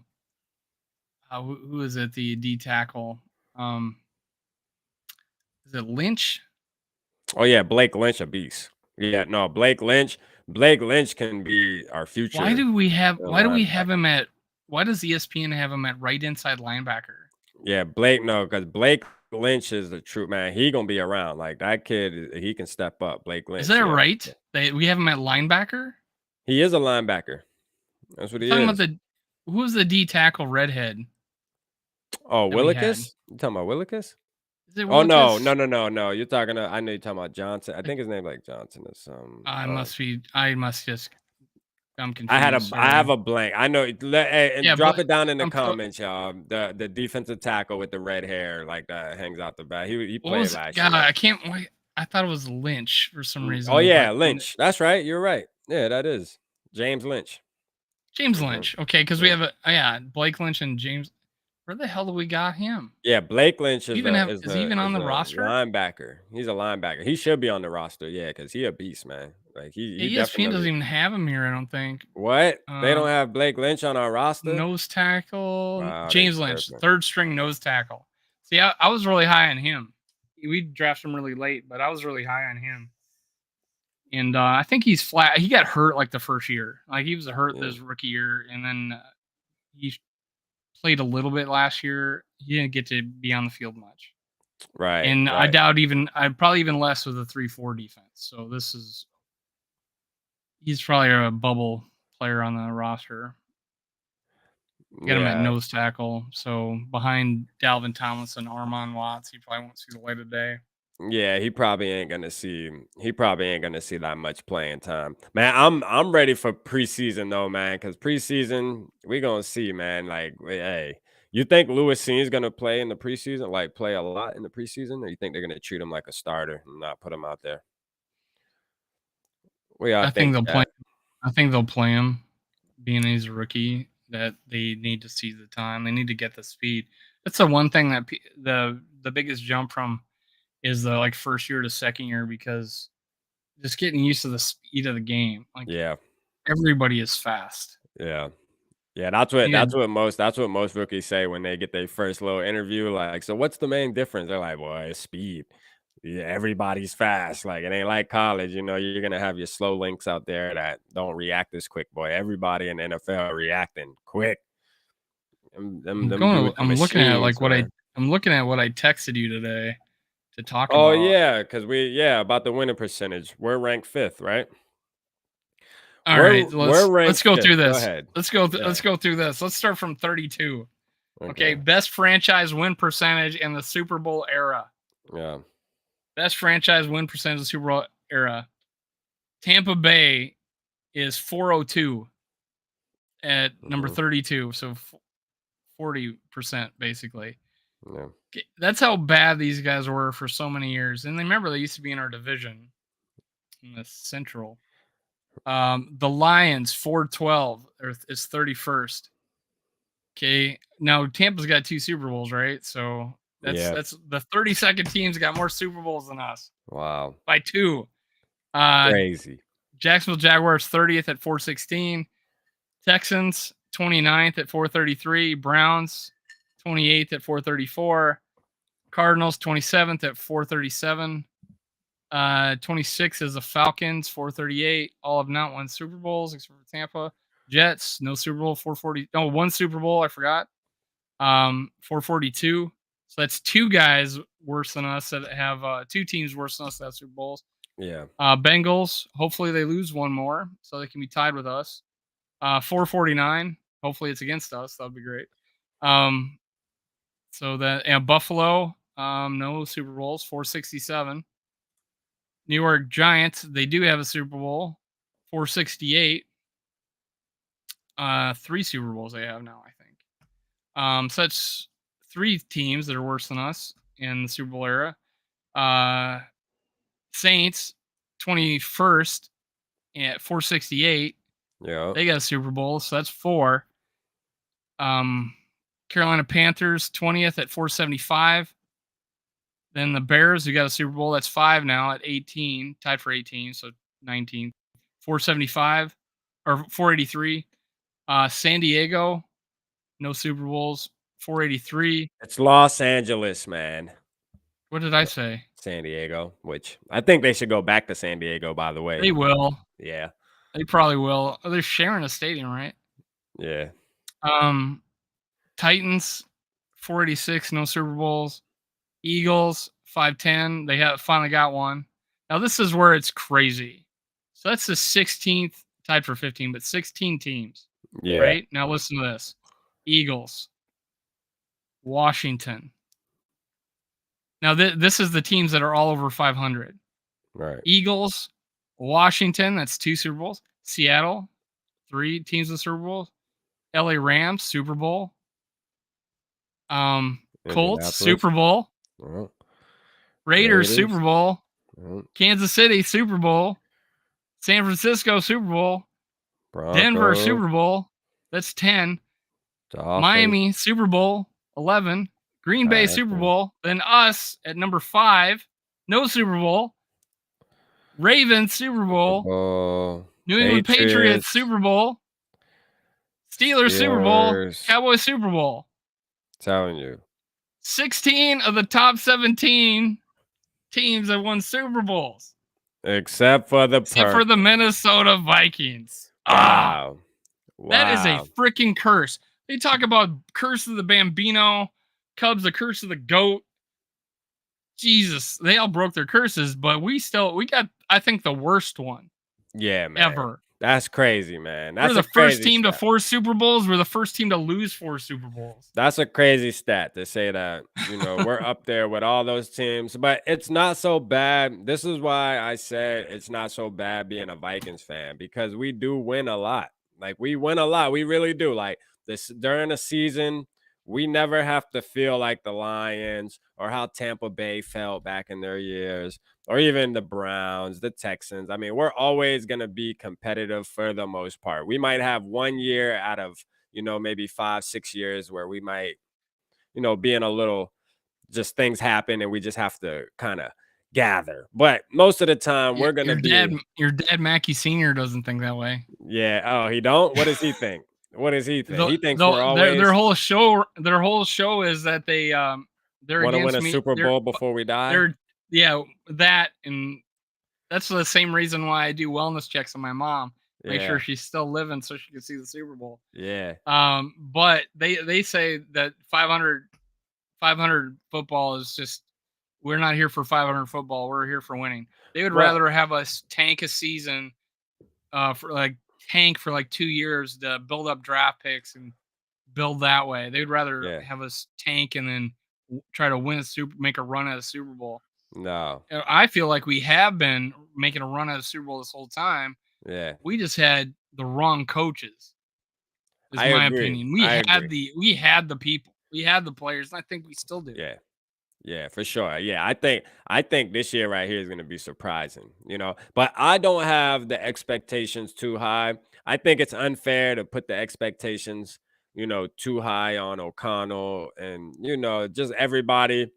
is it, the D tackle? Is it Lynch? Oh yeah, Blake Lynch, a beast. Yeah, no, Blake Lynch. Blake Lynch can be our Why future do we have linebacker. him at why does ESPN have him at right inside linebacker? Yeah, Blake. No, because Blake Lynch is the true man. He gonna be around. Like that kid, he can step up. Blake Is Lynch, that yeah. right? We have him at linebacker? He is a linebacker. That's what You're he talking about is. the who was the D tackle redhead Oh, that we had? Willikers? You talking about Willikers? Is it Oh no, no, Willikers? no, no, no. You're talking. I know you're talking about Johnson. I think his name like Johnson or something. I must just I'm confused, I sorry. have a blank. I know. Hey, and Yeah, drop but it down in the I'm pro comments, y'all. The defensive tackle with the red hair, like that, hangs out the back. He what played was last God, year. I can't wait. I thought it was Lynch for some Oh reason, yeah, but Lynch. That's right. You're right. Yeah, that is James Lynch. James Hmm. Lynch. Okay, because we Yeah. have Blake Lynch and James. Where the hell do we got him? Yeah, Blake Lynch Do you even have is he even on is the a roster? linebacker. He's a linebacker. He should be on the roster, yeah, because he a beast, man. Like he Yeah, ESPN doesn't definitely. even have him here, I don't think. What? They don't Um, have Blake Lynch on our roster? Nose tackle, Wow, they James Lynch, tripping. third string nose tackle. See, I was really high on him. We drafted him really late, but I was really high on him. And I think he's flat. He got hurt like the first year. Like he was hurt Yeah. this rookie year, and then he played a little bit last year. He didn't get to be on the field much. Right, And I right. doubt I probably even less with a 3-4 defense. So he's probably a bubble player on the roster. Get him at Yeah. nose tackle. So behind Dalvin Tomlinson, Armon Watts, he probably won't see the light of day. Yeah, he probably ain't gonna see that much playing time. Man, I'm ready for preseason though, man, because preseason, we gonna see, man. Like, hey, you think Lewis Seen is gonna play in the preseason, like play a lot in the preseason, or you think they're gonna treat him like a starter and not put him out there? We all I think think they'll play. that. I think they'll play him, being he's a rookie. That they need to see the time. They need to get the speed. That's the one thing that the biggest jump from is the like first year to second year because just getting used to the speed of the game. Like Yeah, everybody is fast. yeah. Yeah, that's what Yeah, that's what most rookies say when they get their first little interview. Like, so what's the main difference? They're like, "Boy, it's speed. Yeah, everybody's fast. Like, it ain't like college. You know, you're gonna have your slow links out there that don't react as quick. Boy, everybody in the NFL reacting quick. Them dudes are I'm looking at machines, man. I'm looking at what I texted you today to talk Oh about. yeah, because about the winning percentage. We're ranked fifth, right? All right, We're let's ranked go fifth. through Go this. ahead. Yeah. Let's go through this. Let's start from 32. Okay, Okay. best franchise win percentage in the Super Bowl era. Yeah. Best franchise win percentage in the Super Bowl era. Tampa Bay is 402 at number Hmm. 32, so 40% basically. Yeah. Okay, that's how bad these guys were for so many years. And remember, they used to be in our division in the Central. The Lions 412 is 31st. Okay, now Tampa's got 2 Super Bowls, right? So Yeah. that's the 32nd team's got more Super Bowls than us Wow. by 2. Uh, Crazy. Jacksonville Jaguars 30th at 416. Texans 29th at 433. Browns 28th at 434. Cardinals 27th at 437. 26 is the Falcons 438. All have not won Super Bowls except for Tampa. Jets no Super Bowl 440. No, one Super Bowl I forgot. 442. So that's 2 guys worse than us that have 2 teams worse than us that have Super Bowls. Yeah. Bengals, hopefully they lose one more so they can be tied with us. 449. Hopefully it's against us. That would be great. So that and Buffalo, no Super Bowls, 467. New York Giants, they do have a Super Bowl, 468. 3 Super Bowls they have now, I think. So that's 3 teams that are worse than us in the Super Bowl era. Saints, 21st at 468. Yeah. They got a Super Bowl, so that's 4. Carolina Panthers, 20th at 475. Then the Bears, who got a Super Bowl, that's 5 now at 18, tied for 18, so 19. 475 or 483. San Diego, no Super Bowls, 483. It's Los Angeles, man. What did I say? San Diego, which I think they should go back to San Diego, by the way. They will. Yeah. They probably will. Oh, they're sharing a stadium, right? Yeah. Um, Titans, 486, no Super Bowls. Eagles 510. They have finally got one. Now this is where it's crazy. So that's the 16th, tied for 15, but 16 teams. Yeah. Right? Now listen to this. Eagles, Washington. Now this is the teams that are all over 500. Right. Eagles, Washington, that's 2 Super Bowls. Seattle, 3 teams with Super Bowls. LA Rams, Super Bowl. Colts, Indianapolis. Super Bowl. Well, Raiders, Super Raiders. Bowl. Well, Kansas City, Super Bowl. San Francisco, Super Bowl. Denver, Broncos. Super Bowl. That's 10. Dolphins. Miami, Super Bowl. 11. Green Bay, Super Packers. Bowl. Then us at number 5. No Super Bowl. Ravens, Super Super Bowl. Bowl. New England Patriots, Patriots. Super Bowl. Steelers, Super Bowl. Steelers. Cowboys, Super Bowl. Telling you. 16 of the top 17 teams have won Super Bowls, Except for the except for the Minnesota Vikings. Wow. That is a Wow. freaking curse. They talk about curse of the Bambino, Cubs, the curse of the goat. Jesus, they all broke their curses, but we got, I think, the worst one Yeah, man. ever. That's crazy, man. That's We're the first team to stat. 4 Super Bowls. We're the first team to lose 4 Super Bowls. That's a crazy stat to say that, we're up there with all those teams, but it's not so bad. This is why I said it's not so bad being a Vikings fan, because we do win a lot. Like, we win a lot. We really do. Like, this during the season, we never have to feel like the Lions or how Tampa Bay felt back in their years, or even the Browns, the Texans. I mean, we're always going to be competitive for the most part. We might have 1 year out of, maybe 5, 6 years where we might, be in a little, just things happen and we just have to kind of gather. But most of the time, we're going to be. Your dad, Mackey Sr., doesn't think that way. Yeah. Oh, he don't? What does he think? What does he think? He thinks we're Their always whole show is that they're want to win against a me. Super Bowl before we die. That, and that's the same reason why I do wellness checks on my mom. Make sure she's still living so she can see the Super Bowl. Yeah. But they say that 500 football is just, we're not here for 500 football. We're here for winning. They would rather have us tank a season, for like 2 years to build up draft picks and build that way. They'd rather have us tank and then try to make a run at a Super Bowl. No. I feel like we have been making a run at a Super Bowl this whole time. Yeah. We just had the wrong coaches. Is I my agree. opinion. We had the people. We had the players, and I think we still do. Yeah. Yeah, for sure. Yeah, I think this year right here is going to be surprising, But I don't have the expectations too high. I think it's unfair to put the expectations, too high on O'Connell and, just everybody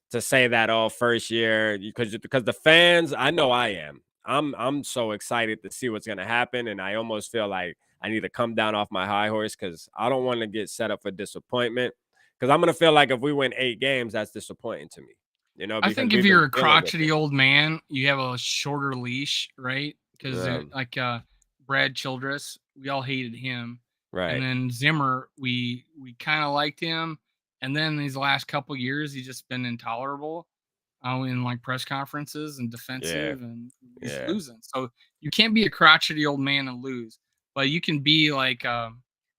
to say that all first year, because the fans, I know I am. I'm so excited to see what's going to happen, and I almost feel like I need to come down off my high horse because I don't want to get set up for disappointment. Because I'm going to feel like if we win 8 games, that's disappointing to me, I think if you're a crotchety old man, you have a shorter leash, right? Because Brad Childress, we all hated him. Right. And then Zimmer, we kind of liked him. And then these last couple years, he's just been intolerable in like press conferences and defensive, and he's losing. So you can't be a crotchety old man and lose, but you can be like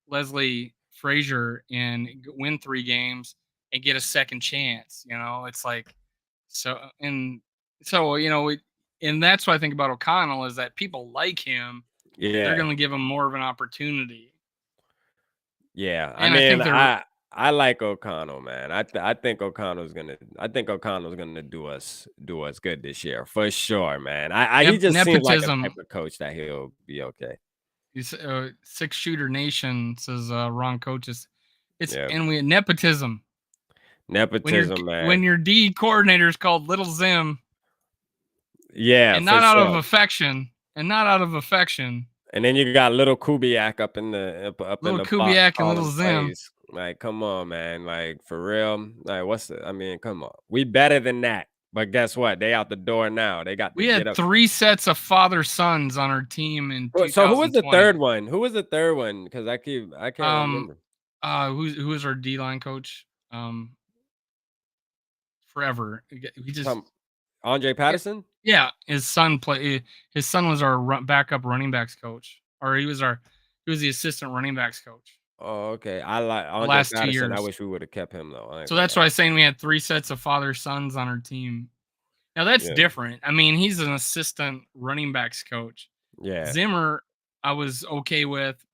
Leslie Frazier and win 3 games and get a second chance. It's like, and that's what I think about O'Connell, is that people like him. Yeah. They're going to give him more of an opportunity. Yeah. And I like O'Connell, man. I think O'Connell's gonna do us good this year for sure, man. He just seems like a type of coach that he'll be okay. 6-shooter nation, says Ron Coaches. And we nepotism. Nepotism, man. When your D coordinator is called Little Zim. Yeah. And not out of affection. And then you got Little Kubiak up in the Little Kubiak and Little Zim. Plays. Like, come on, man. Like, for real. Like, come on. We better than that. But guess what? They out the door now. We had 3 sets of father sons on our team in 2020. So who was the third one? Because I can't remember. Who was our D-line coach? forever. He just Andre Patterson? yeah, his son was our backup running backs coach, or he was the assistant running backs coach Oh, okay. I like the Andre last 2 Patterson. I years. wish we would have kept him though. I ain't So gonna that's lie. why I was saying we had 3 sets of father-sons on our team. Now that's Yeah. different. I mean, he's an assistant running backs coach. Yeah. Zimmer, I was okay with,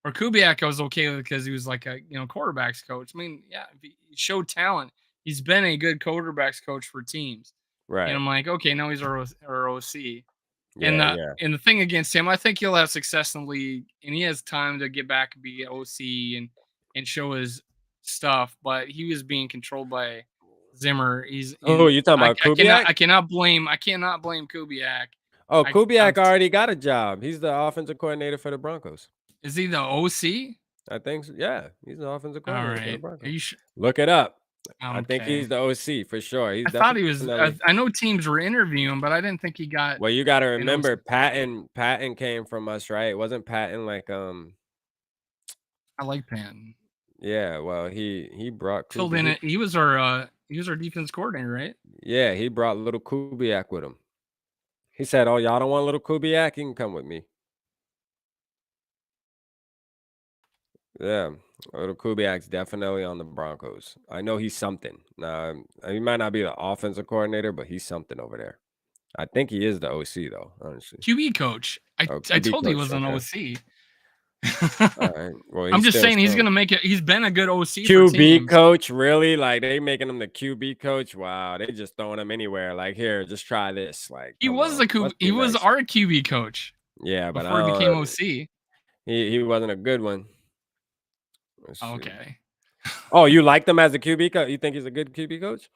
or Kubiak, I was okay with because he was like a quarterbacks coach. I mean, yeah, he showed talent. He's been a good quarterbacks coach for teams, and Right. I'm like, okay, now he's our OC. And Yeah, yeah. the thing against him, I think he'll have success in the league, and he has time to get back and be OC and show his stuff. But he was being controlled by Zimmer. He's Oh, in. you talking about Kubiak? I cannot blame Kubiak. Oh, I'm Kubiak already got a job. He's the offensive coordinator for the Broncos. Is he the OC? I think so. Yeah, he's the offensive All coordinator for the right. Are Broncos. you Look it up. I think okay? he's the OC for sure. He's I thought he was. definitely. I know teams were interviewing, but I didn't think he got Well, you got to an OC. remember Patton came from us, right? Wasn't Patton like I like Patton. yeah, well, he brought Filled in Kubiak. it. He was our defense coordinator, right? Yeah, he brought little Kubiak with him. He said, "Oh, y'all don't want little Kubiak? He can come with me." Yeah, little Kubiak's definitely on the Broncos. I know he's something. Nah, he might not be the offensive coordinator, but he's something over there. I think he is the OC though, honestly. QB coach. Oh, I QB told you he coach. was an Okay. OC. All right. Well, I'm he's just still saying he's some gonna make it. He's been a good OC for QB teams. coach. Really? Like they making him the QB coach? Wow, they just throwing him anywhere. Like here, just try this. Like, He come was on, let's he be was nice. our QB coach Yeah, but I before he became don't. OC. He wasn't a good one. Let's see. Okay. Oh, you liked him as a QB coach? You think he's a good QB coach?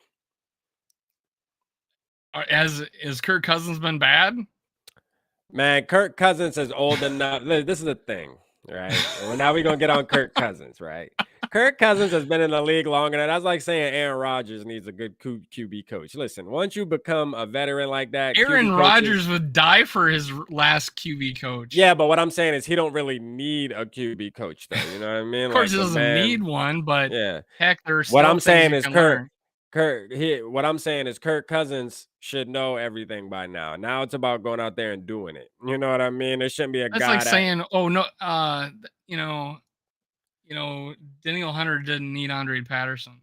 Has Kirk Cousins been bad? Man, Kirk Cousins is old enough. This is the thing, right? Well, now we're gonna get on Kirk Cousins, right? Kirk Cousins has been in the league longer than that's like saying Aaron Rodgers needs a good QB coach. Listen, once you become a veteran like that, Aaron QB coaches. Rodgers would die for his last QB coach. Yeah, but what I'm saying is he don't really need a QB coach, though. You know what I mean? Of course, Like he the doesn't need man. one, but Yeah. heck, there are What still I'm things saying you is can learn. What I'm saying is Kirk Cousins should know everything by now. Now it's about going out there and doing it. You know what I mean? There shouldn't be a That's like guy that. saying, "Oh no, you know, Daniel Hunter didn't need Andre Patterson."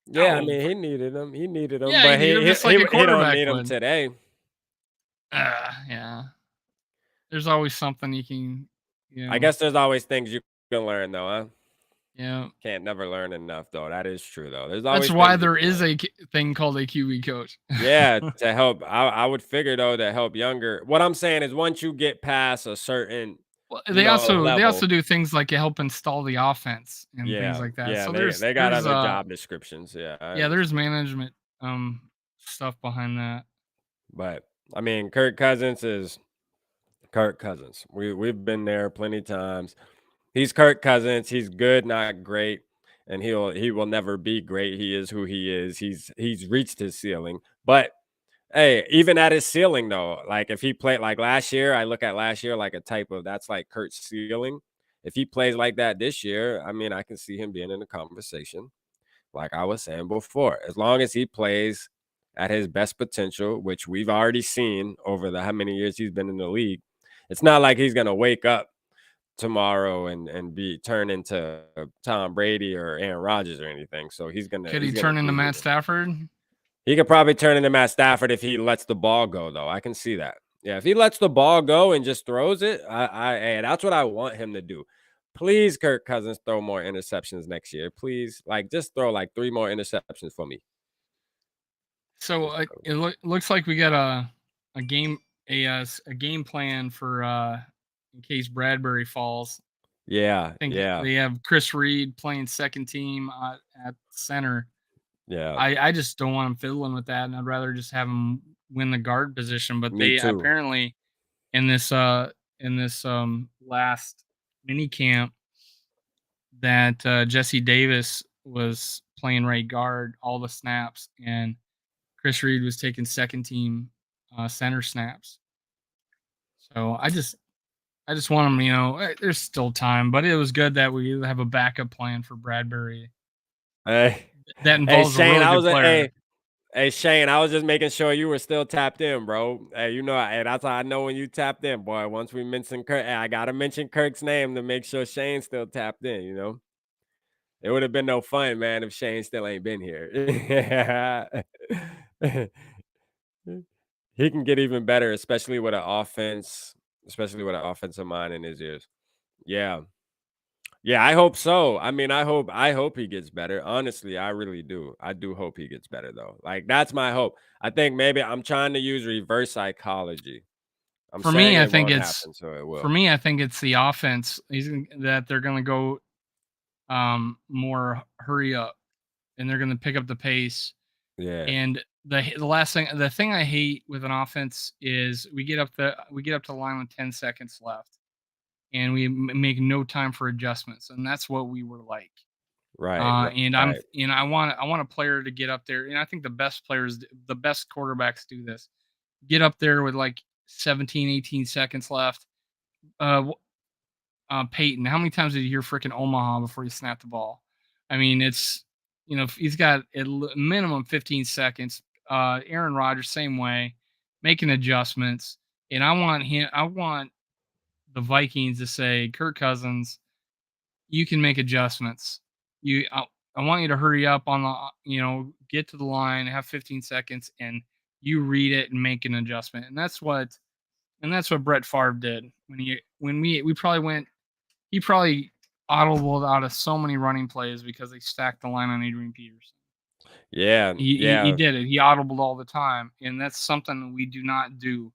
Yeah, I No, mean he needed him. He needed him, yeah, he but needed him just like a he don't quarterback need him would. today. Yeah. There's always something you can, I guess there's always things you can learn, though, huh? yeah. Can't never learn enough, though. That is true, though. There's That's always why things you there can is learn. a thing called a QB coach. Yeah, to help. I would figure though to help younger. What I'm saying is once you get past a certain, Well, they also level. do things like help install the offense and things Yeah, like that. yeah, So they got other job descriptions. Yeah, I there's understand. management stuff behind that. But I mean, Kirk Cousins is Kirk Cousins. We've been there plenty times. He's Kirk Cousins. He's good, not great, and he will never be great. He is who he is. He's reached his ceiling. But hey, even at his ceiling though, like if he played like last year, I look at last year like a type of that's like Kurt's ceiling. If he plays like that this year, I mean, I can see him being in the conversation. Like I was saying before, as long as he plays at his best potential, which we've already seen over the how many years he's been in the league, it's not like he's gonna wake up tomorrow and be turned into Tom Brady or Aaron Rodgers or anything. So Could he he's gonna turn into do Matt his. Stafford? He could probably turn into Matt Stafford if he lets the ball go, though. I can see that. Yeah, if he lets the ball go and just throws it, hey, that's what I want him to do. Please, Kirk Cousins, throw more interceptions next year. Please, like just throw like 3 more interceptions for me. So Just throw. it looks like we got a game a game plan for in case Bradbury falls. Yeah, I think yeah, they have Chris Reed playing second team at center. yeah. I just don't want him fiddling with that, and I'd rather just have him win the guard position. But Me they too. apparently in this last mini camp that Jesse Davis was playing right guard all the snaps, and Chris Reed was taking second team center snaps. So I just want him. There's still time, but it was good that we have a backup plan for Bradbury. Hey. that Hey, involves a Shane, really I good was a player. hey, Shane, I was just making sure you were still tapped in, bro. Hey, hey, that's how I know when you tapped in, boy. Once we mention Kirk, hey, I gotta mention Kirk's name to make sure Shane's still tapped in, you know? It would have been no fun, man, if Shane still ain't been here. He can get even better, especially with an offensive mind in his ears. Yeah. Yeah, I hope so. I mean, I hope he gets better. Honestly, I really do. I do hope he gets better though. Like that's my hope. I think maybe I'm trying to use reverse psychology. I'm For saying me, I it think won't it's happen, so it for will. me, I think it's the offense. That they're gonna go more hurry up, and they're gonna pick up the pace. Yeah. And the thing I hate with an offense is we get up to the line with 10 seconds left, and we make no time for adjustments, and that's what we were like. Right, right, And right. I want a player to get up there, and I think the best quarterbacks do this. Get up there with like 17, 18 seconds left. Uh, Peyton, how many times did you hear freaking Omaha before he snapped the ball? I mean, it's he's got a minimum 15 seconds. Aaron Rodgers, same way, making adjustments, and I want the Vikings to say, Kirk Cousins, you can make adjustments. I want you to hurry up on get to the line, have 15 seconds, and you read it and make an adjustment. And that's what Brett Favre did when we probably went he probably audibled out of so many running plays because they stacked the line on Adrian Peterson. Yeah, He yeah. did it. He audibled all the time, and that's something we do not do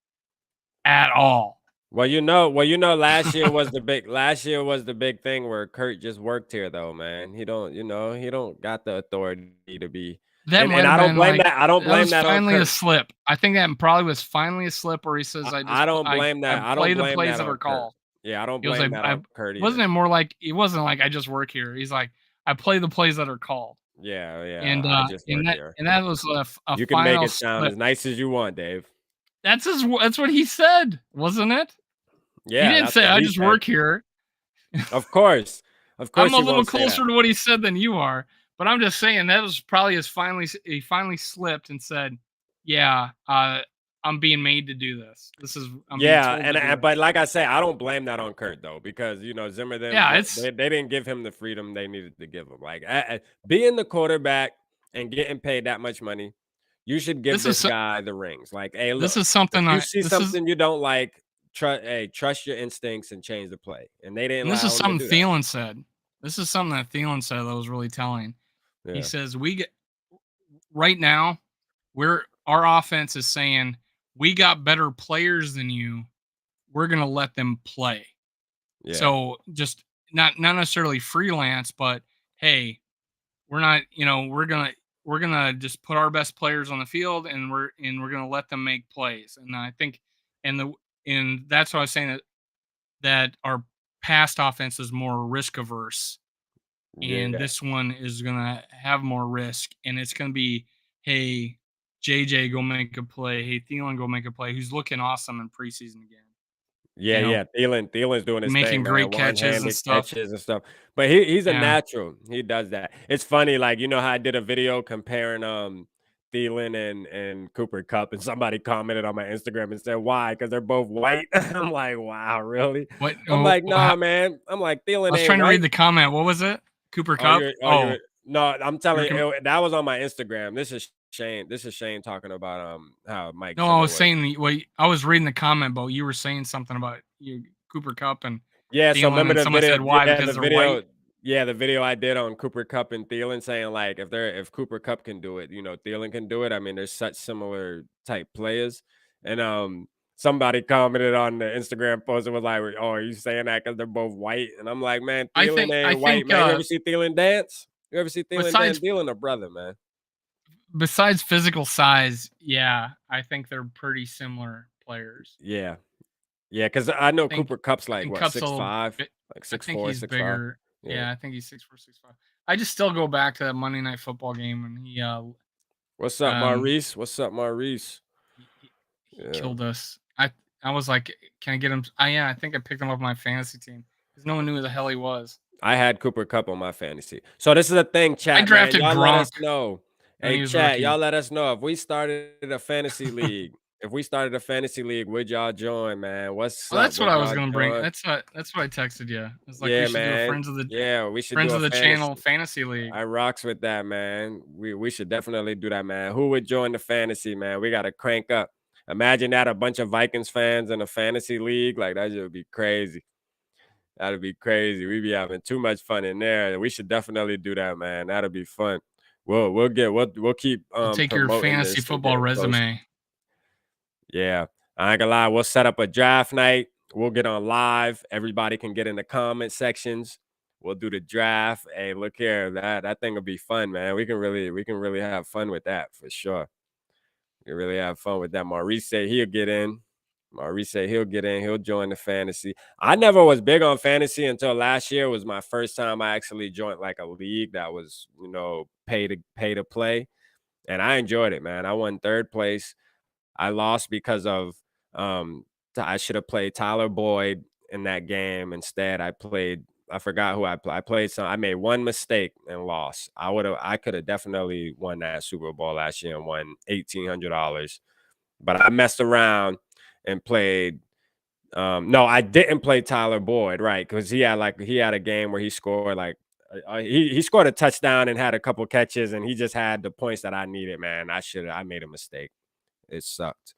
at all. Last year was the big thing where Kurt just worked here though, man. He don't got the authority to be That and might have I don't been blame like that. I don't that blame was that on finally a Kurt. slip. I think that probably was finally a slip where he says, I don't blame I that. I don't play the blame plays that that are on Kurt. called." Yeah, I don't He was blame like, that I on Kurt wasn't either. it more like it wasn't like I just work here. He's like, "I play the plays that are called." Yeah, yeah. I just work here. And that was a You can make final it sound slip. as nice as you want, Dave. That's what he said, wasn't it? He Yeah, didn't that's say, what "I he just said. work here." Of course. Of I'm course a he little won't say closer that. to what he said than you are, but I'm just saying that was probably he finally slipped and said, "Yeah, I'm being made to do this. I'm being Yeah, told to do and it." but like I say, I don't blame that on Kurt though, because Zimmer them Yeah, it's they didn't give him the freedom they needed to give him. Like being the quarterback and getting paid that much money, you should give this is this so- guy the rings. Like, hey, this look, is if something you I see something you don't like, trust your instincts and change the play. And they didn't and this is allow him to something do that. Thielen said. This is something that Thielen said that was really telling. He Yeah, says, "We get right now, our offense is saying we got better players than you. We're gonna let them play." yeah, So just not necessarily freelance, but hey, we're not, we're gonna just put our best players on the field, and we're gonna let them make plays. And I think, and the and that's why I was saying that our past offense is more risk averse, and yeah. this one is gonna have more risk, and it's gonna be, hey, JJ, go make a play. Hey, Thielen, go make a play. Who's looking awesome in preseason again? Yeah, You know, yeah, Thielen's doing his thing, making man, great catches and one-handed stuff. catches and stuff, but he's a Yeah. natural, he does that. It's funny, like, you know how I did a video comparing, Thielen and Cooper Kupp, and somebody commented on my Instagram and said, "Why? Because 'Cause they're both white?" I'm like, "Wow, really?" What? I'm Oh, like, "Nah, man." I'm like, I "Thielen was ain't trying to read white." the comment. What was it? Cooper Oh, Cup? Oh, no, I'm you were telling com- you, that was on my Instagram. This is Shane talking about, how Mike no, I Zimmer was was. saying I was reading the comment, but you were saying something about you Cooper Cup and Yeah, so Thielen, remember and the someone video said why yeah, because they're white. the video I did on Cooper Kupp and Thielen saying, like, if Cooper Kupp can do it, Thielen can do it. I mean, there's such similar type players, and, somebody commented on the Instagram post and was like, "Oh, are you saying that because 'cause they're both white?" And I'm like, "Man, Thielen I ain't white, think man. You ever see Thielen dance? You ever see Thielen dance? besides Thielen a brother, man." besides physical size, yeah, I think they're pretty similar players. Yeah. Yeah, because I know I think Cooper Kupp's I like, think what, Cup's a six little five, bit. like I six think four, he's 6'5"? bigger. Yeah. Yeah, I think he's 6'4", 6'5". I just still go back to that Monday Night Football game when What's up, um Maurice? What's up, Maurice? he Yeah. killed us. I was like, "Can I get him?" Yeah, I think I picked him up on my fantasy team because no one knew who the hell he was. I had Cooper Kupp on my fantasy. So this is a thing, I chat, man. drafted Y'all let Gronk us know. when Hey, he was a chat, y'all rookie. let us know if we started a fantasy league. If we started a fantasy league, would y'all join, man? What's Well, up? that's what Would I was y'all gonna bring. join? That's what I texted you. It's like we Yeah, should do a man. Yeah, we should do friends a of the channel fantasy. fantasy league. I rocks with that, man. We should definitely do that, man. Who would join the fantasy, man? We gotta crank up. Imagine that a bunch of Vikings fans in a fantasy league. Like that would be crazy. That'd be crazy. We'd be having too much fun in there. We should definitely do that, man. That'll be fun. We'll keep I'll take your promoting fantasy this and football getting close. resume. Yeah. I ain't gonna lie, we'll set up a draft night. We'll get on live. Everybody can get in the comment sections. We'll do the draft. Hey, look here. That thing will be fun, man. We can really have fun with that for sure. We really have fun with that. Maurice said he'll get in. Maurice said he'll get in. He'll join the fantasy. I never was big on fantasy until last year was my first time I actually joined like a league that was, pay to play. And I enjoyed it, man. I won third place. I lost because of I should have played Tyler Boyd in that game. Instead, I forgot who I played. I made one mistake and lost. I could have definitely won that Super Bowl last year and won $1,800. But I messed around and played. No, I didn't play Tyler Boyd, right? Because he had a game where he scored he scored a touchdown and had a couple catches, and he just had the points that I needed, man. I made a mistake. It sucked.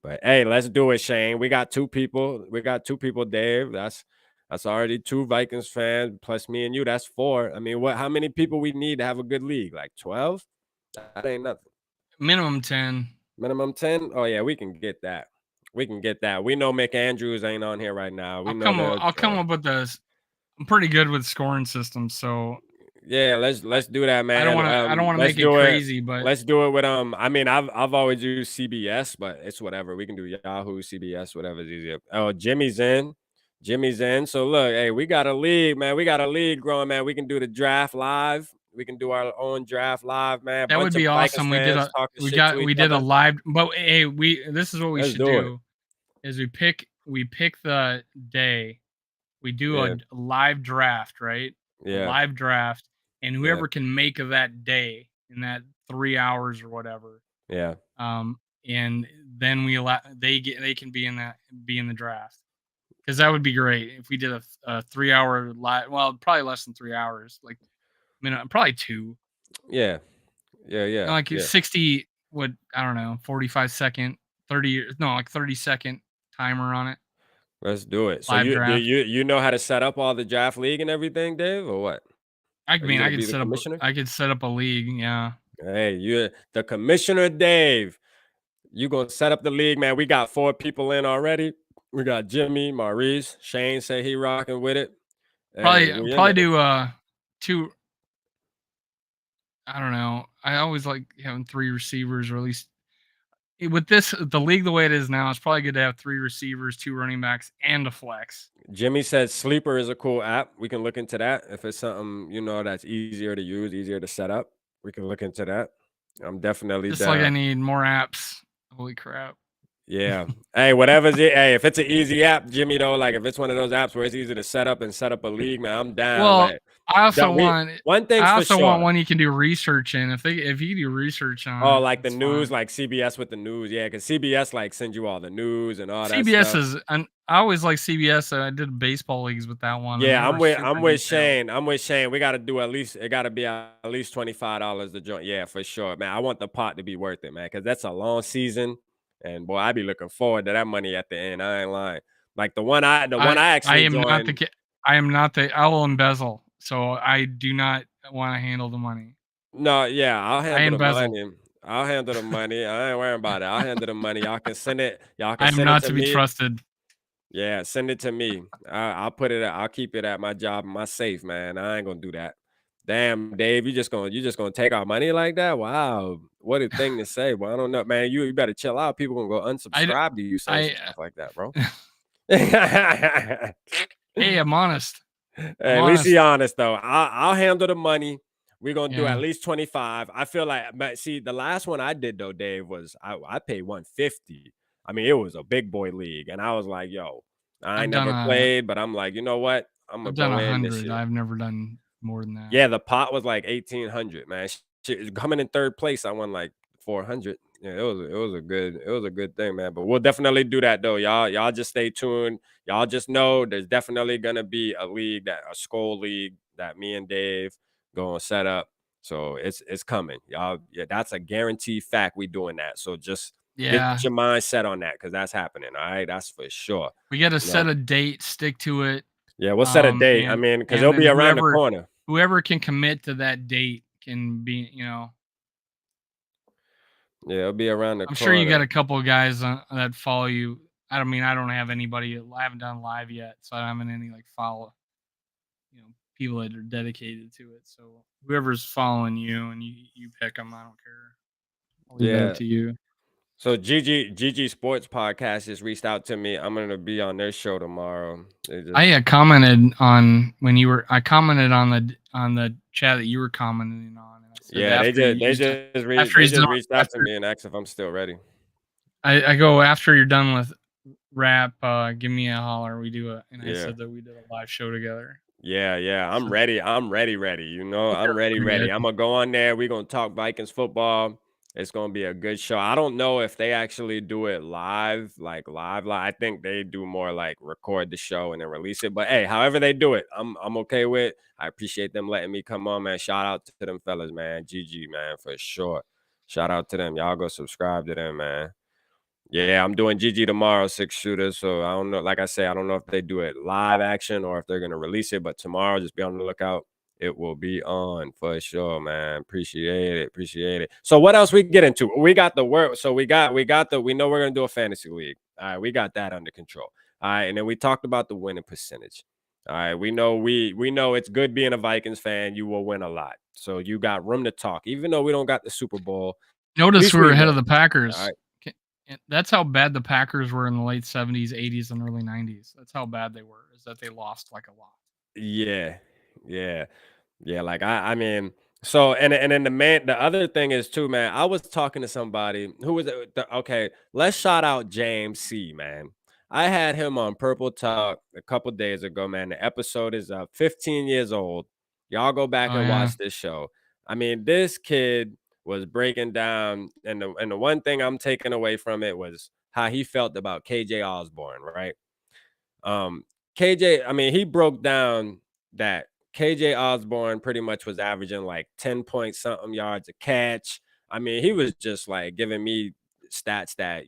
But hey, let's do it, Shane. We got two people. We got two people, Dave. That's already two Vikings fans plus me and you. That's four. I mean, how many people we need to have a good league? Like 12? That ain't nothing. Minimum 10. Minimum 10? Oh yeah, we can get that. We can get that. We know Mick Andrews ain't on here right now. We know they'll I'll come join. up with this. I'm pretty good with scoring systems, so Yeah, let's do that, man. I don't wanna Let's make it do it. crazy, but Let's do it with I mean, I've always used CBS, but it's whatever. We can do Yahoo, CBS, whatever's easier. Oh, Jimmy's in. Jimmy's in. So look, hey, we got a league, man. We got a league growing, man. We can do the draft live. We can do our own draft live, man. that would Bunch of be Vikings awesome. fans talking shit to each We did a other. live, but hey, this is what we Let's should do it. do is we pick the day. We do a Yeah, live draft, right? A yeah, live draft, and yeah, whoever can make that day in that 3 hours or whatever, yeah. and then they can be in the draft. Because that would be great if we did a 3 hour live. Well, probably less than 3 hours. Like, probably two. Yeah. Yeah, yeah, Like yeah. 60. What, I don't know, 45-second, 30. No, like 30-second timer on it. Let's do it. So Live draft. you know how to set up all the draft league and everything, Dave, or what? I Are you mean, gonna be the commissioner? I could set up a league. Yeah. Hey, you're the commissioner, Dave. You gonna set up the league, man. We got four people in already. We got Jimmy, Maurice, Shane say he rocking with it. Hey, we in Probably there. do two. I don't know. I always like having three receivers, or at least with the league the way it is now. It's probably good to have three receivers, two running backs, and a flex. Jimmy said Sleeper is a cool app. We can look into that. If it's something, that's easier to use, easier to set up, we can look into that. I'm definitely Just like I down. need more apps. Holy crap! Yeah. Hey, whatever's it. Hey, if it's an easy app, Jimmy, though, like if it's one of those apps where it's easy to set up and set up a league, man, I'm down. Well, Like I also that we want one thing's for sure. one you can do research in. If you do research Oh, on it, like the that's news, fine. like CBS with the news. Yeah, because CBS like sends you all the news and all that CBS stuff. is, and I always like CBS. I did baseball leagues with that one, and they Yeah, were I'm super with detailed. Shane. I'm with Shane. We gotta do it gotta be at least $25 to join. Yeah, for sure, man. I want the pot to be worth it, man, because that's a long season. And boy, I be looking forward to that money at the end. I ain't lying. Like the one I I actually am not joined. I am not the I will embezzle, so I do not want to handle the money. No, yeah, I'll I handle the embezzle. money. I'll handle the money. I ain't worrying about it. I'll handle the money. Y'all can send it. Y'all can I am send it not to to be me. trusted. Yeah, send it to me. I'll put it. I'll keep it at my job, in my safe, man. I ain't gonna do that. Damn, Dave, you just gonna take our money like that? Wow, what a thing to say. Well, I don't know, man. You better chill out. People gonna go I d- unsubscribe to you saying I some stuff like that, bro. Hey, I'm honest. I'm At least honest. he honest though. I'll handle the money. We're gonna do at Yeah, least 25. I feel like, but see, the last one I did though, Dave, was I paid 150. I mean, it was a big boy league, and I was like, yo, I I've ain't done never a played, but I'm like, you know what? Imma I've done go in this 100. year. I've never done more than that. Yeah, the pot was like 1,800, man. Shit, coming in 3rd place, I won like 400. Yeah, it was a good thing, man. But we'll definitely do that though. Y'all just stay tuned. Y'all just know there's definitely gonna be a Skol league that me and Dave gonna set up. So it's coming. Y'all, yeah, that's a guaranteed fact we doing that. So just get Yeah, your mind set on that because that's happening. All right, that's for sure. we got to You know, set a date, stick to it, yeah, we'll set a date. I and mean, because and it'll then be around the corner. whoever can commit to that date can be, Yeah, it'll be around the I'm sure you got corner. a couple of guys that follow you. I don't mean I don't have anybody. I haven't done live yet, so I don't have any like follow. People that are dedicated to it. So whoever's following you and you pick them, I don't care. I'll leave that up Yeah. to you. So GG Sports Podcast just reached out to me. I'm gonna be on their show tomorrow. They I just had commented on when you were. I commented on the chat that you were commenting on, and I said yeah, they after just they he's done, just re- after they he's just done reached out to after me and asked if I'm still ready. I go after you're done with rap, give me a holler. We do and I Yeah. said that we did a live show together. Yeah. I'm So ready. I'm ready. You know, yeah, I'm ready, pretty ready. good. I'm gonna go on there. We're gonna talk Vikings football. It's gonna be a good show. I don't know if they actually do it live, like live. I think they do more like record the show and then release it. But hey, however they do it, I'm okay with. I appreciate them letting me come on, man. Shout out to them fellas, man. GG, man, for sure. Shout out to them. Y'all go subscribe to them, man. Yeah, I'm doing GG tomorrow, 6 shooter. So I don't know. Like I say, I don't know if they do it live action or if they're gonna release it. But tomorrow, just be on the lookout. It will be on for sure, man. Appreciate it. Appreciate it. So what else we get into? We got the work. So we know we're gonna do a fantasy league. All right, we got that under control. All right, and then we talked about the winning percentage. All right, we know it's good being a Vikings fan. You will win a lot. So you got room to talk. Even though we don't got the Super Bowl, at Notice least we were we ahead of win. the All Packers. right. That's how bad the Packers were in the late 70s, 80s, and early 90s. That's how bad they were. Is that they lost like a lot. Yeah. Yeah. Yeah, like I mean, so and then the other thing is too, man. I was talking to somebody who was okay. Let's shout out James C, man. I had him on Purple Talk a couple days ago, man. The episode is 15 years old. Y'all go back Oh and yeah. watch this show. I mean, this kid was breaking down, and the one thing I'm taking away from it was how he felt about KJ Osborne, right? Um, KJ, I mean, he broke down that KJ Osborne pretty much was averaging like 10 point something yards a catch. I mean, he was just like giving me stats that,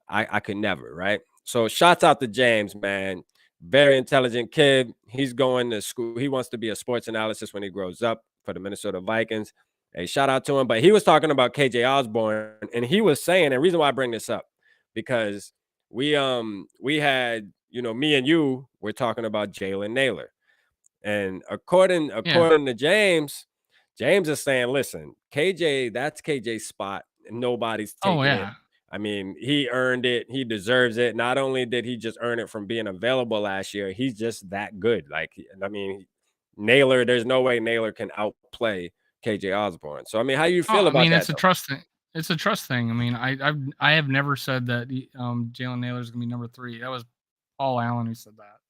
I could never, right? So shouts out to James, man. Very intelligent kid. He's going to school. He wants to be a sports analyst when he grows up for the Minnesota Vikings. Hey, shout out to him. But he was talking about KJ Osborne, and he was saying, and the reason why I bring this up, because we had, me and you were talking about Jalen Naylor. And according Yeah. according to James is saying, listen, KJ, that's KJ's spot. And nobody's Oh taking it. yeah. I mean, he earned it. He deserves it. Not only did he just earn it from being available last year, he's just that good. Like, I mean, Naylor, there's no way Naylor can outplay KJ Osborne. So, I mean, how you Oh, feel I about mean, that it's a though? trust thing. It's a trust thing. I mean, I have never said that Jalen Naylor's gonna be number 3. That was Paul Allen who said that.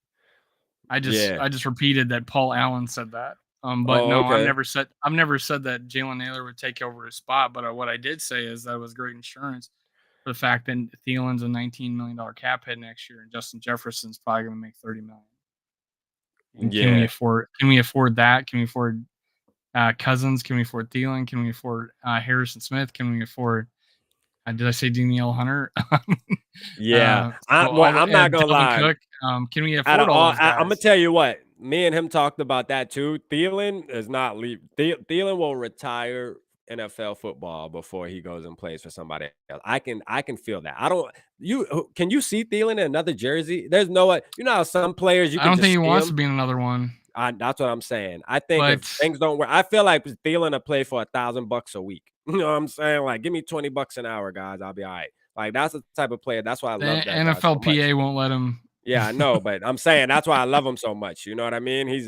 Yeah. I just repeated that Paul Allen said that. But Oh, no, okay. I've never said that Jalen Naylor would take over his spot. But what I did say is that it was great insurance for the fact that Thielen's a $19 million cap hit next year, and Justin Jefferson's probably going to make $30 million. And Yeah. can we afford that? Can we afford Cousins? Can we afford Thielen? Can we afford Harrison Smith? Can we afford? Did I say Danielle Hunter? Yeah. I'm not gonna Delvin lie. Cook. Can we Out of afford all all, those I'm gonna guys? tell you what. Me and him talked about that too. Thielen is not leave. Thielen will retire NFL football before he goes and plays for somebody else. I can feel that. I don't. Can you see Thielen in another jersey? There's no way. You know how some players you I can don't think he just see wants to him. be in another one. That's what I'm saying. I think if But things don't work, I feel like Thielen to play for $1,000 a week. You know what I'm saying? Like, give me $20 an hour, guys. I'll be all right. Like, that's the type of player. That's why I the love that guy so much. NFLPA won't let him. Yeah, I know, but I'm saying that's why I love him so much. You know what I mean? He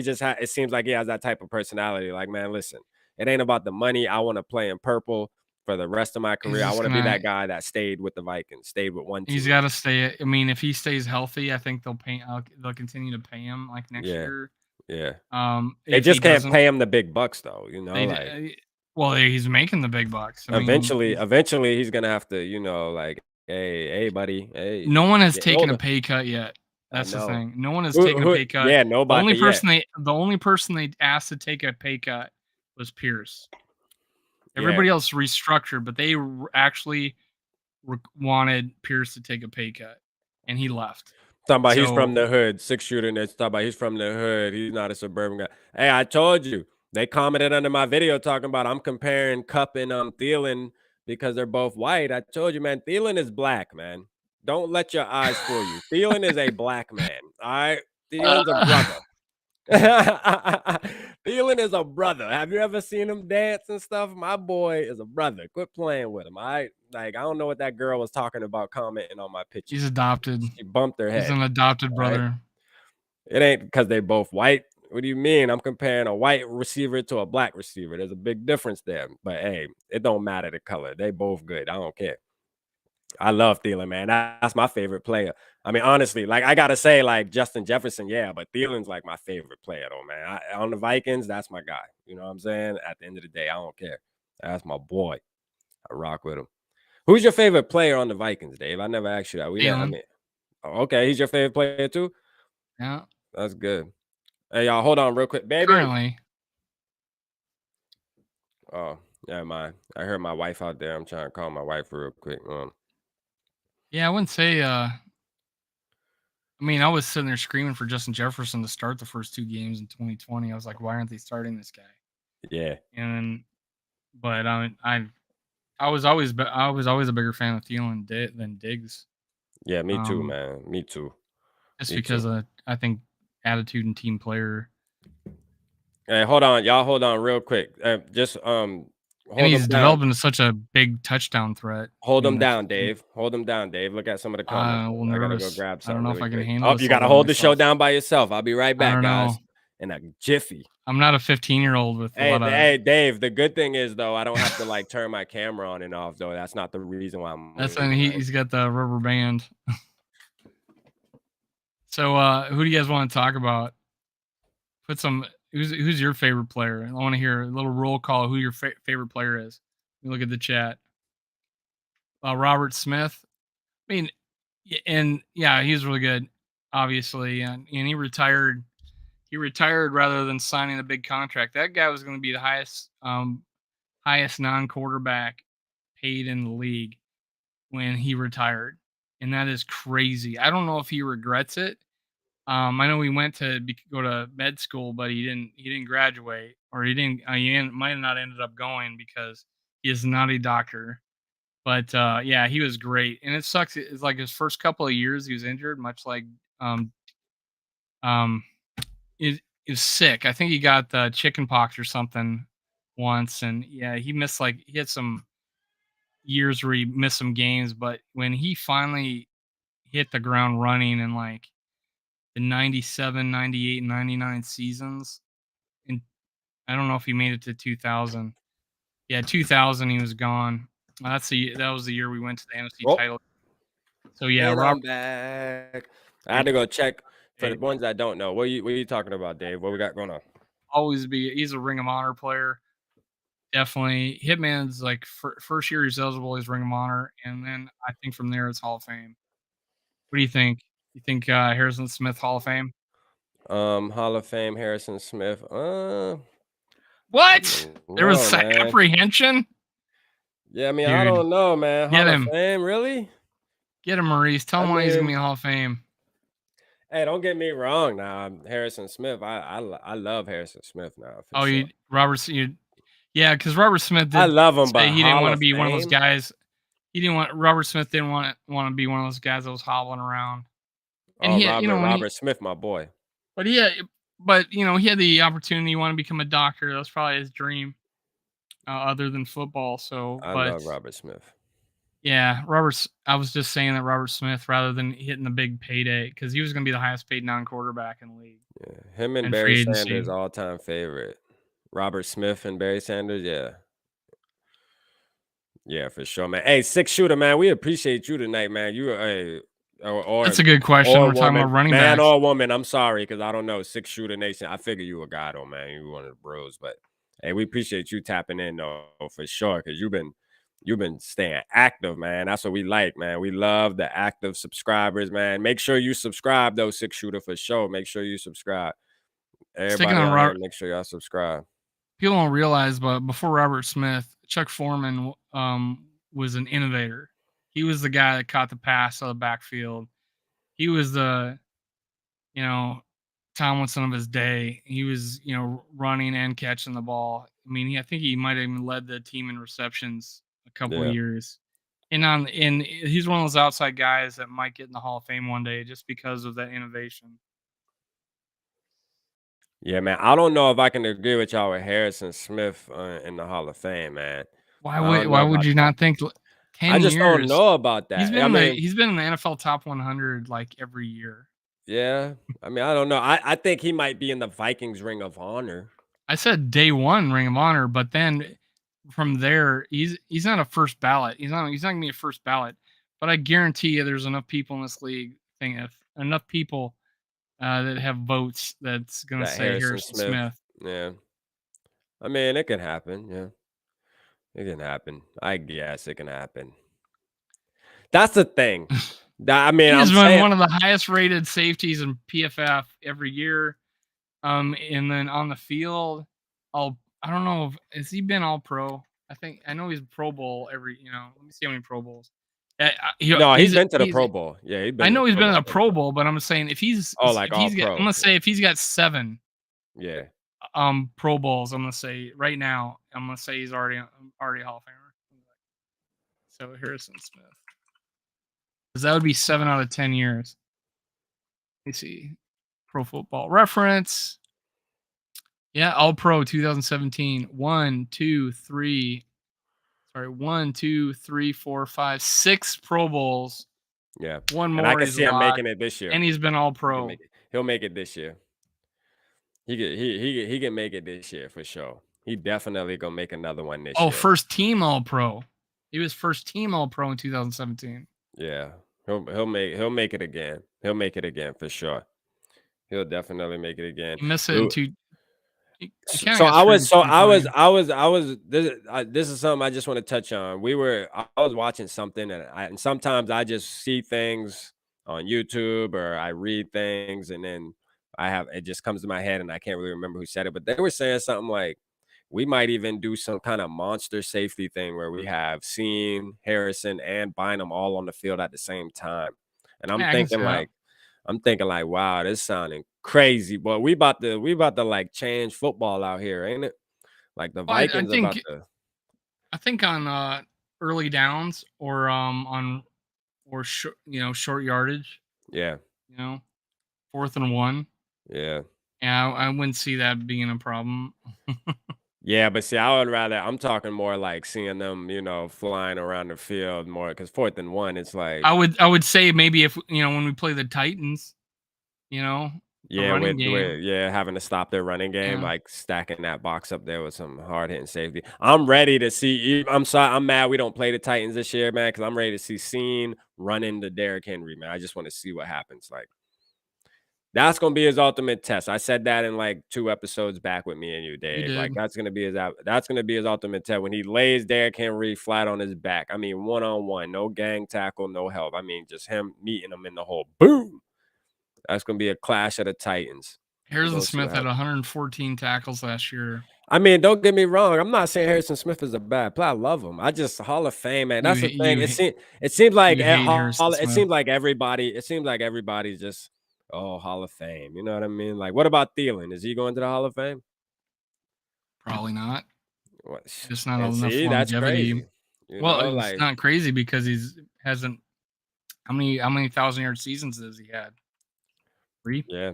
just it seems like he has that type of personality. Like, man, listen, it ain't about the money. I want to play in purple for the rest of my He's career. I just wanna be gonna that guy that stayed with the Vikings, stayed with one he's team. gotta stay. I mean, if he stays healthy, I think they'll continue to pay him like next Yeah, year. yeah. They If he just can't doesn't, pay him the big bucks though, they like well, he's making the big bucks. I mean, eventually he's gonna have to, like, hey, buddy, hey, no one has getting taken a older. pay cut yet. I That's the know. thing. No one has taken a Who pay cut. yeah, nobody yet. The only person they asked to take a pay cut was Pierce. Yeah. Everybody else restructured, but they actually wanted Pierce to take a pay cut, and he left. Talking about he's from So the hood, 6 shooter, and it's talking about he's from the hood, he's not a suburban guy. Hey, I told you. They commented under my video talking about I'm comparing Cup and Thielen because they're both white. I told you, man, Thielen is black, man. Don't let your eyes fool you. Thielen is a black man. All right. Thielen's a brother. Thielen is a brother. Have you ever seen him dance and stuff? My boy is a brother. Quit playing with him. All right. Like, I don't know what that girl was talking about commenting on my he's pictures. adopted. She bumped her He's head. an adopted All right. brother. It ain't because they both white. What do you mean? I'm comparing a white receiver to a black receiver. There's a big difference there. But hey, it don't matter the color. They both good. I don't care. I love Thielen, man. That's my favorite player. I mean, honestly, like I gotta say, like Justin Jefferson, yeah, but Thielen's like my favorite player, though, man. On the Vikings, that's my guy. You know what I'm saying? At the end of the day, I don't care. That's my boy. I rock with him. Who's your favorite player on the Vikings, Dave? I never asked you that. We didn't. I Thielen. mean, oh, okay, he's your favorite player too. Yeah. That's good. Hey, y'all, hold on real quick, baby. Currently. Oh, yeah, mind. I heard my wife out there. I'm trying to call my wife real quick. Yeah, I wouldn't say. I mean, I was sitting there screaming for Justin Jefferson to start the first 2 games in 2020. I was like, why aren't they starting this guy? Yeah, And but I was always a bigger fan of Thielen than Diggs. yeah, me too, Um, man. Me too. just Me too. because I think attitude and team player, Hey, hold on, y'all. Hold on, real quick. Just and hold them he's down. developed into such a big touchdown threat. I Hold mean, them that's down, Dave. Hold them down, Dave. Look at some of the comments. a little I gotta go nervous. grab I don't something know if really I can quick. handle Oh, this you all gotta by hold the show myself. down by yourself. I'll be right I back, don't guys. know. In a jiffy. I'm not a 15-year-old with a Hey, lot of. hey, Dave. The good thing is though, I don't have to like turn my camera on and off though. That's not the reason why I'm That's and leaving, right? he's got the rubber band. So, who do you guys want to talk about? Put some. Who's your favorite player? I want to hear a little roll call. Who your favorite player is? Let me look at the chat. Robert Smith. I mean, and yeah, he's really good, obviously, and he retired. He retired rather than signing a big contract. That guy was going to be the highest non-quarterback paid in the league when he retired, and that is crazy. I don't know if he regrets it. I know he went to go to med school, but he didn't graduate, or might have not ended up going because he is not a doctor. But yeah, he was great, and it sucks. It's like his first couple of years he was injured, much like um um he was sick. I think he got chicken pox or something once, and yeah, he had some years where he missed some games, but when he finally hit the ground running in like the 97, 98, 99 seasons, and I don't know if he made it to 2000. Yeah, 2000 he was gone. That was the year we went to the NFC Oh, title. So yeah, and Robert. I'm back. I had to go check for the Hey, ones that don't know. What are you talking about, Dave? What we got going on? he's a Ring of Honor player. Definitely. Hitman's like first year he's eligible, he's Ring of Honor, and then I think from there it's Hall of Fame. What do you think? You think Harrison Smith Hall of Fame? Hall of Fame, Harrison Smith. I What? don't There was know, man. apprehension? Yeah, I mean, I Dude, don't know, man. get Hall of him. Fame, really? Get him, Maurice. Tell I him why he's gonna mean, be in Hall of Fame. hey, don't get me wrong. Now, Harrison Smith. I love Harrison Smith now for Oh, sure. yeah, because Robert Smith I did love him, say but he didn't Hall want to of be one of those Fame. guys. Robert Smith didn't want to be one of those guys that was hobbling around. And Oh, he, you know, when he, Robert Smith, my boy. but he, had, but he had the opportunity. He wanted to become a doctor. That was probably his dream, other than football. So, I but love Robert Smith. yeah, I was just saying that Robert Smith rather than hitting the big payday because he was going to be the highest paid non-quarterback in the league Yeah, him and and Barry free Sanders, agency. all-time favorite. Robert Smith and Barry Sanders, yeah. Yeah, for sure, man. Hey, six shooter, man. We appreciate you tonight, man. You That's a good question. We're talking woman, about running man backs. or woman. I'm sorry, because I don't know. Six shooter nation. I figure you a guy though, man. You one of the bros, but hey, we appreciate you tapping in though for sure, because you've been staying active, man. That's what we like, man. We love the active subscribers, man. Make sure you subscribe though, six shooter for sure. Make sure you subscribe. Sticking Everybody on out here, Robert, make sure y'all subscribe. people don't realize, but before Robert Smith, Chuck Foreman was an innovator. He was the guy that caught the pass out of the backfield. He was the, you know, Tomlinson of his day. He was, running and catching the ball. I mean, I think he might have even led the team in receptions a couple of Yeah. years. And he's one of those outside guys that might get in the Hall of Fame one day just because of that innovation. Yeah, man. I don't know if I can agree with y'all with Harrison Smith in the Hall of Fame, man. Why I would don't why know would about you that. not think I 10 just don't years? know about that. I mean, He's been in the NFL top 100 like every year. yeah. I mean, I don't know. I think he might be in the Vikings Ring of Honor. I said day 1 Ring of Honor, but then from there he's not a first ballot. He's not going to be a first ballot. But I guarantee you there's enough people in this league if enough people that have votes that's going to That say Harrison Harrison Smith. Smith. Yeah. I mean, it can happen. Yeah. It can happen. I guess it can happen. That's the thing. I mean, He's I'm been saying, one of the highest rated safeties in PFF every year. And then on the field, I don't know if has he been all pro. I know he's Pro Bowl every. Let me see how many Pro Bowls. no, he's been to the Pro Bowl. Yeah, he's I been to know the he's Pro been in Bowl a plenty of Pro times. Bowl, but I'm saying if Oh, like all I'm pro. gonna say if he's got 7 Yeah. Pro Bowls, I'm gonna say right now, I'm gonna say he's already a Hall of Famer. So Harrison Smith, because that would be 7 out of 10 years. Let me see, Pro Football Reference. Yeah, All Pro 2017. 1, 2, 3. Sorry, 1, 2, 3, 4, 5, 6 Pro Bowls. Yeah. One And I more can is a see him lot, making it this year. and he's been All He can Pro. make it. He'll make it this year. He can make it this year for sure. He definitely gonna make another one this Oh, year. first team All Pro. He was first team All Pro in 2017. Yeah. He'll make it again. He'll make it again for sure. He'll definitely make it again. He missed it in two. He kind of So got screwed in 2020. this is something I just want to touch on. I was watching something, and sometimes I just see things on YouTube or I read things, and then it just comes to my head and I can't really remember who said it, but they were saying something like we might even do some kind of monster safety thing where we have Seen, Harrison, and Bynum all on the field at the same time. And Yeah, I can see that. I'm thinking like, wow, this sounding crazy. But we about to like change football out here, ain't it? Like the Well, Vikings about to. I think on early downs or short yardage. Yeah, 4th and 1. yeah, Yeah, I wouldn't see that being a problem. yeah. But see, I would rather. I'm talking more like seeing them, flying around the field more because 4th and 1, it's like. I would say maybe if when we play the Titans, the Yeah, running game. having to stop their running game, Yeah. like stacking that box up there with some hard hitting safety. I'm ready to see. I'm sorry, I'm mad we don't play the Titans this year, man, because I'm ready to see Seen run into Derrick Henry, man. I just want to see what happens. Like that's gonna be his ultimate test. I said that in like 2 episodes back with me and you, You Dave. Like did. that's gonna be his ultimate test when he lays Derrick Henry flat on his back. I mean, 1-on-1, no gang tackle, no help. I mean, just him meeting him in the hole. Boom. That's gonna be a clash of the Titans. We're Harrison gonna see what Smith had happens. 114 tackles last year. I mean, don't get me wrong. I'm not saying Harrison Smith is a bad player. I love him. I just Hall of Fame, man. You That's the thing. you It seems like you hate Harrison it Smith. seems like everybody's just Hall of Fame. You know what I mean? Like, what about Thielen? Is he going to the Hall of Fame? Probably not. What? Just not And enough see, that's longevity. crazy. Well, it's Like not crazy because hasn't. How many 1,000-yard seasons has he had? 3. yeah.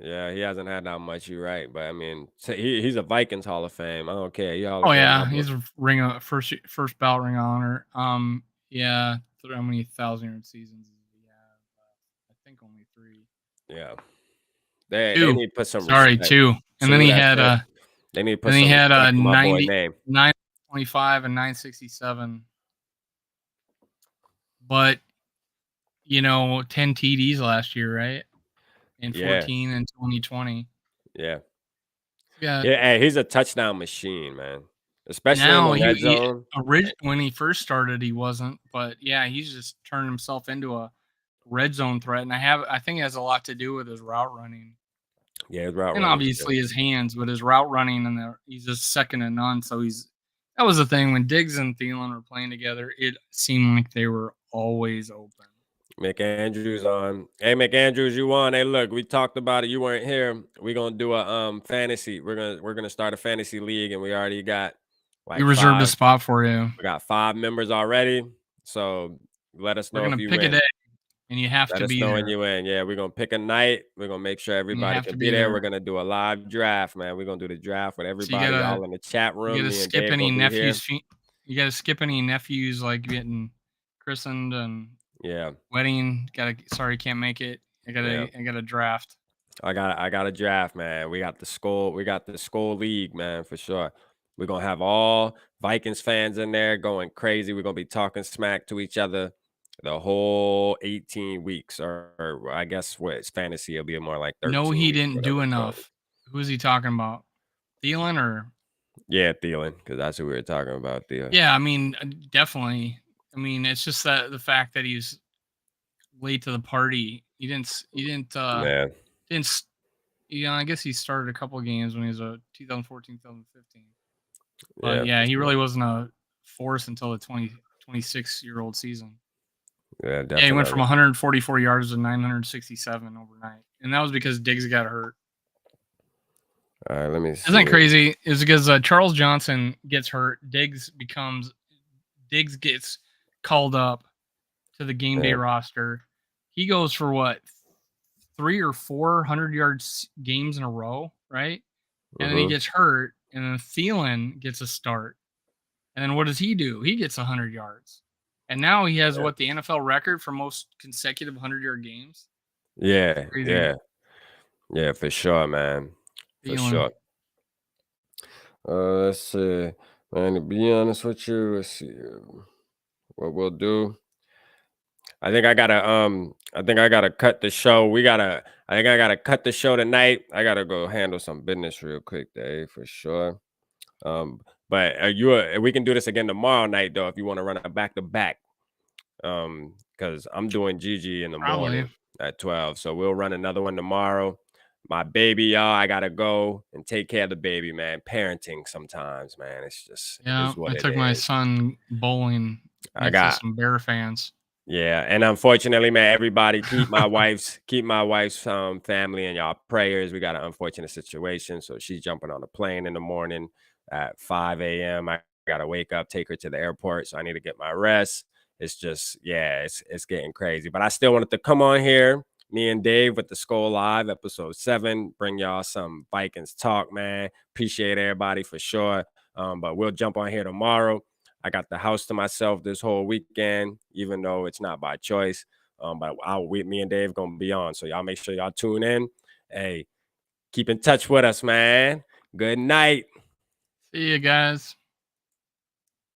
Yeah, he hasn't had that much. You're right, but I mean, he's a Vikings Hall of Fame. I don't care. He Hall Oh of Fame. In my yeah, book. he's a first ballot ring of honor. Yeah. How many 1,000-yard seasons does he have? I think only 3. Yeah, they 2. need to put some Sorry, respect. 2. And then he That's had it. They need to put some respect on my boy 90, name. 925 and 967. but 10 TDs last year, right? In Yeah, 14 and 2020. yeah, Yeah. yeah. Hey, he's a touchdown machine, man. Especially in Now the red zone. when he first started, he wasn't, but yeah, he's just turned himself into a red zone threat, and I think it has a lot to do with his route running. Yeah, his route And running's good. obviously his hands, but his route running he's just second to none. So that was the thing when Diggs and Thielen were playing together. It seemed like they were always open. McAndrews on. Hey, McAndrews, you on? Hey, look, we talked about it. You weren't here. We're gonna do a fantasy. We're gonna start a fantasy league, and we already got We like reserved a five. spot for you. We got 5 members already. So let us We're know if gonna you pick a win. day, and you have Let to us be know when there. you win. Yeah, we're gonna pick a night. We're gonna make sure And you everybody have to can be be there. We're there. gonna do a live draft, man. We're gonna do the draft with So everybody all in the chat you room. gotta Me and skip Dave any gonna be here. you gotta skip any nephews like getting christened and Yeah, wedding. Sorry, can't make it. yeah. I got a draft. I got a draft, man. We got the Skol League, man, for sure. We're gonna have all Vikings fans in there going crazy. We're gonna be talking smack to each other the whole 18 weeks, or I guess what it's fantasy, it'll be more like No, 13 he weeks, didn't whatever do it's called. enough. Who is he talking about? Thielen or Yeah, Thielen, because that's who we were talking about, Thielen. yeah, I mean, definitely. I mean, it's just that the fact that he's late to the party. Man, Didn't s- I guess he started a couple of games when he was a 2014, 2015. But yeah, for yeah, he sure. really wasn't a force until the 26-year-old season. Yeah, Yeah, he went from definitely. 144 yards to 967 overnight. And that was because Diggs got hurt. All right, let me Isn't that see. crazy? Is because Charles Johnson gets hurt. Diggs gets called up to the game day Yeah. roster. He goes for what, 3 or 4 hundred yards games in a row, right? And then he Mm-hmm. gets hurt, and then Thielen gets a start. And then what does he do? He gets 100 yards. And now he has Yeah. what, the NFL record for most consecutive 100-yard games? Yeah, Crazy. yeah, yeah, for sure, man. For Thielen. sure. Let's see. Man, to be honest with you, let's see what we'll do. I think I gotta cut the show. I think I gotta cut the show tonight. I gotta go handle some business real quick, Dave, for sure. Um, but we can do this again tomorrow night though if you want to run a back to back. Because I'm doing Gigi in the Probably. morning at 12. So we'll run another one tomorrow. My baby, y'all, I gotta go and take care of the baby, man. Parenting sometimes, man. It Yeah, is what I it took my is. son bowling I next to got some Bear fans. Yeah, and unfortunately, man, everybody keep my wife's family in y'all prayers. We got an unfortunate situation, so she's jumping on a plane in the morning at 5 a.m. I gotta wake up, take her to the airport, so I need to get my rest. It's just, yeah, it's getting crazy. But I still wanted to come on here, me and Dave with the Skol Live episode 7, bring y'all some Vikings talk, man. Appreciate everybody for sure. But we'll jump on here tomorrow. I got the house to myself this whole weekend, even though it's not by choice. But me and Dave gonna be on. So y'all make sure y'all tune in. Hey, keep in touch with us, man. Good night. See you guys.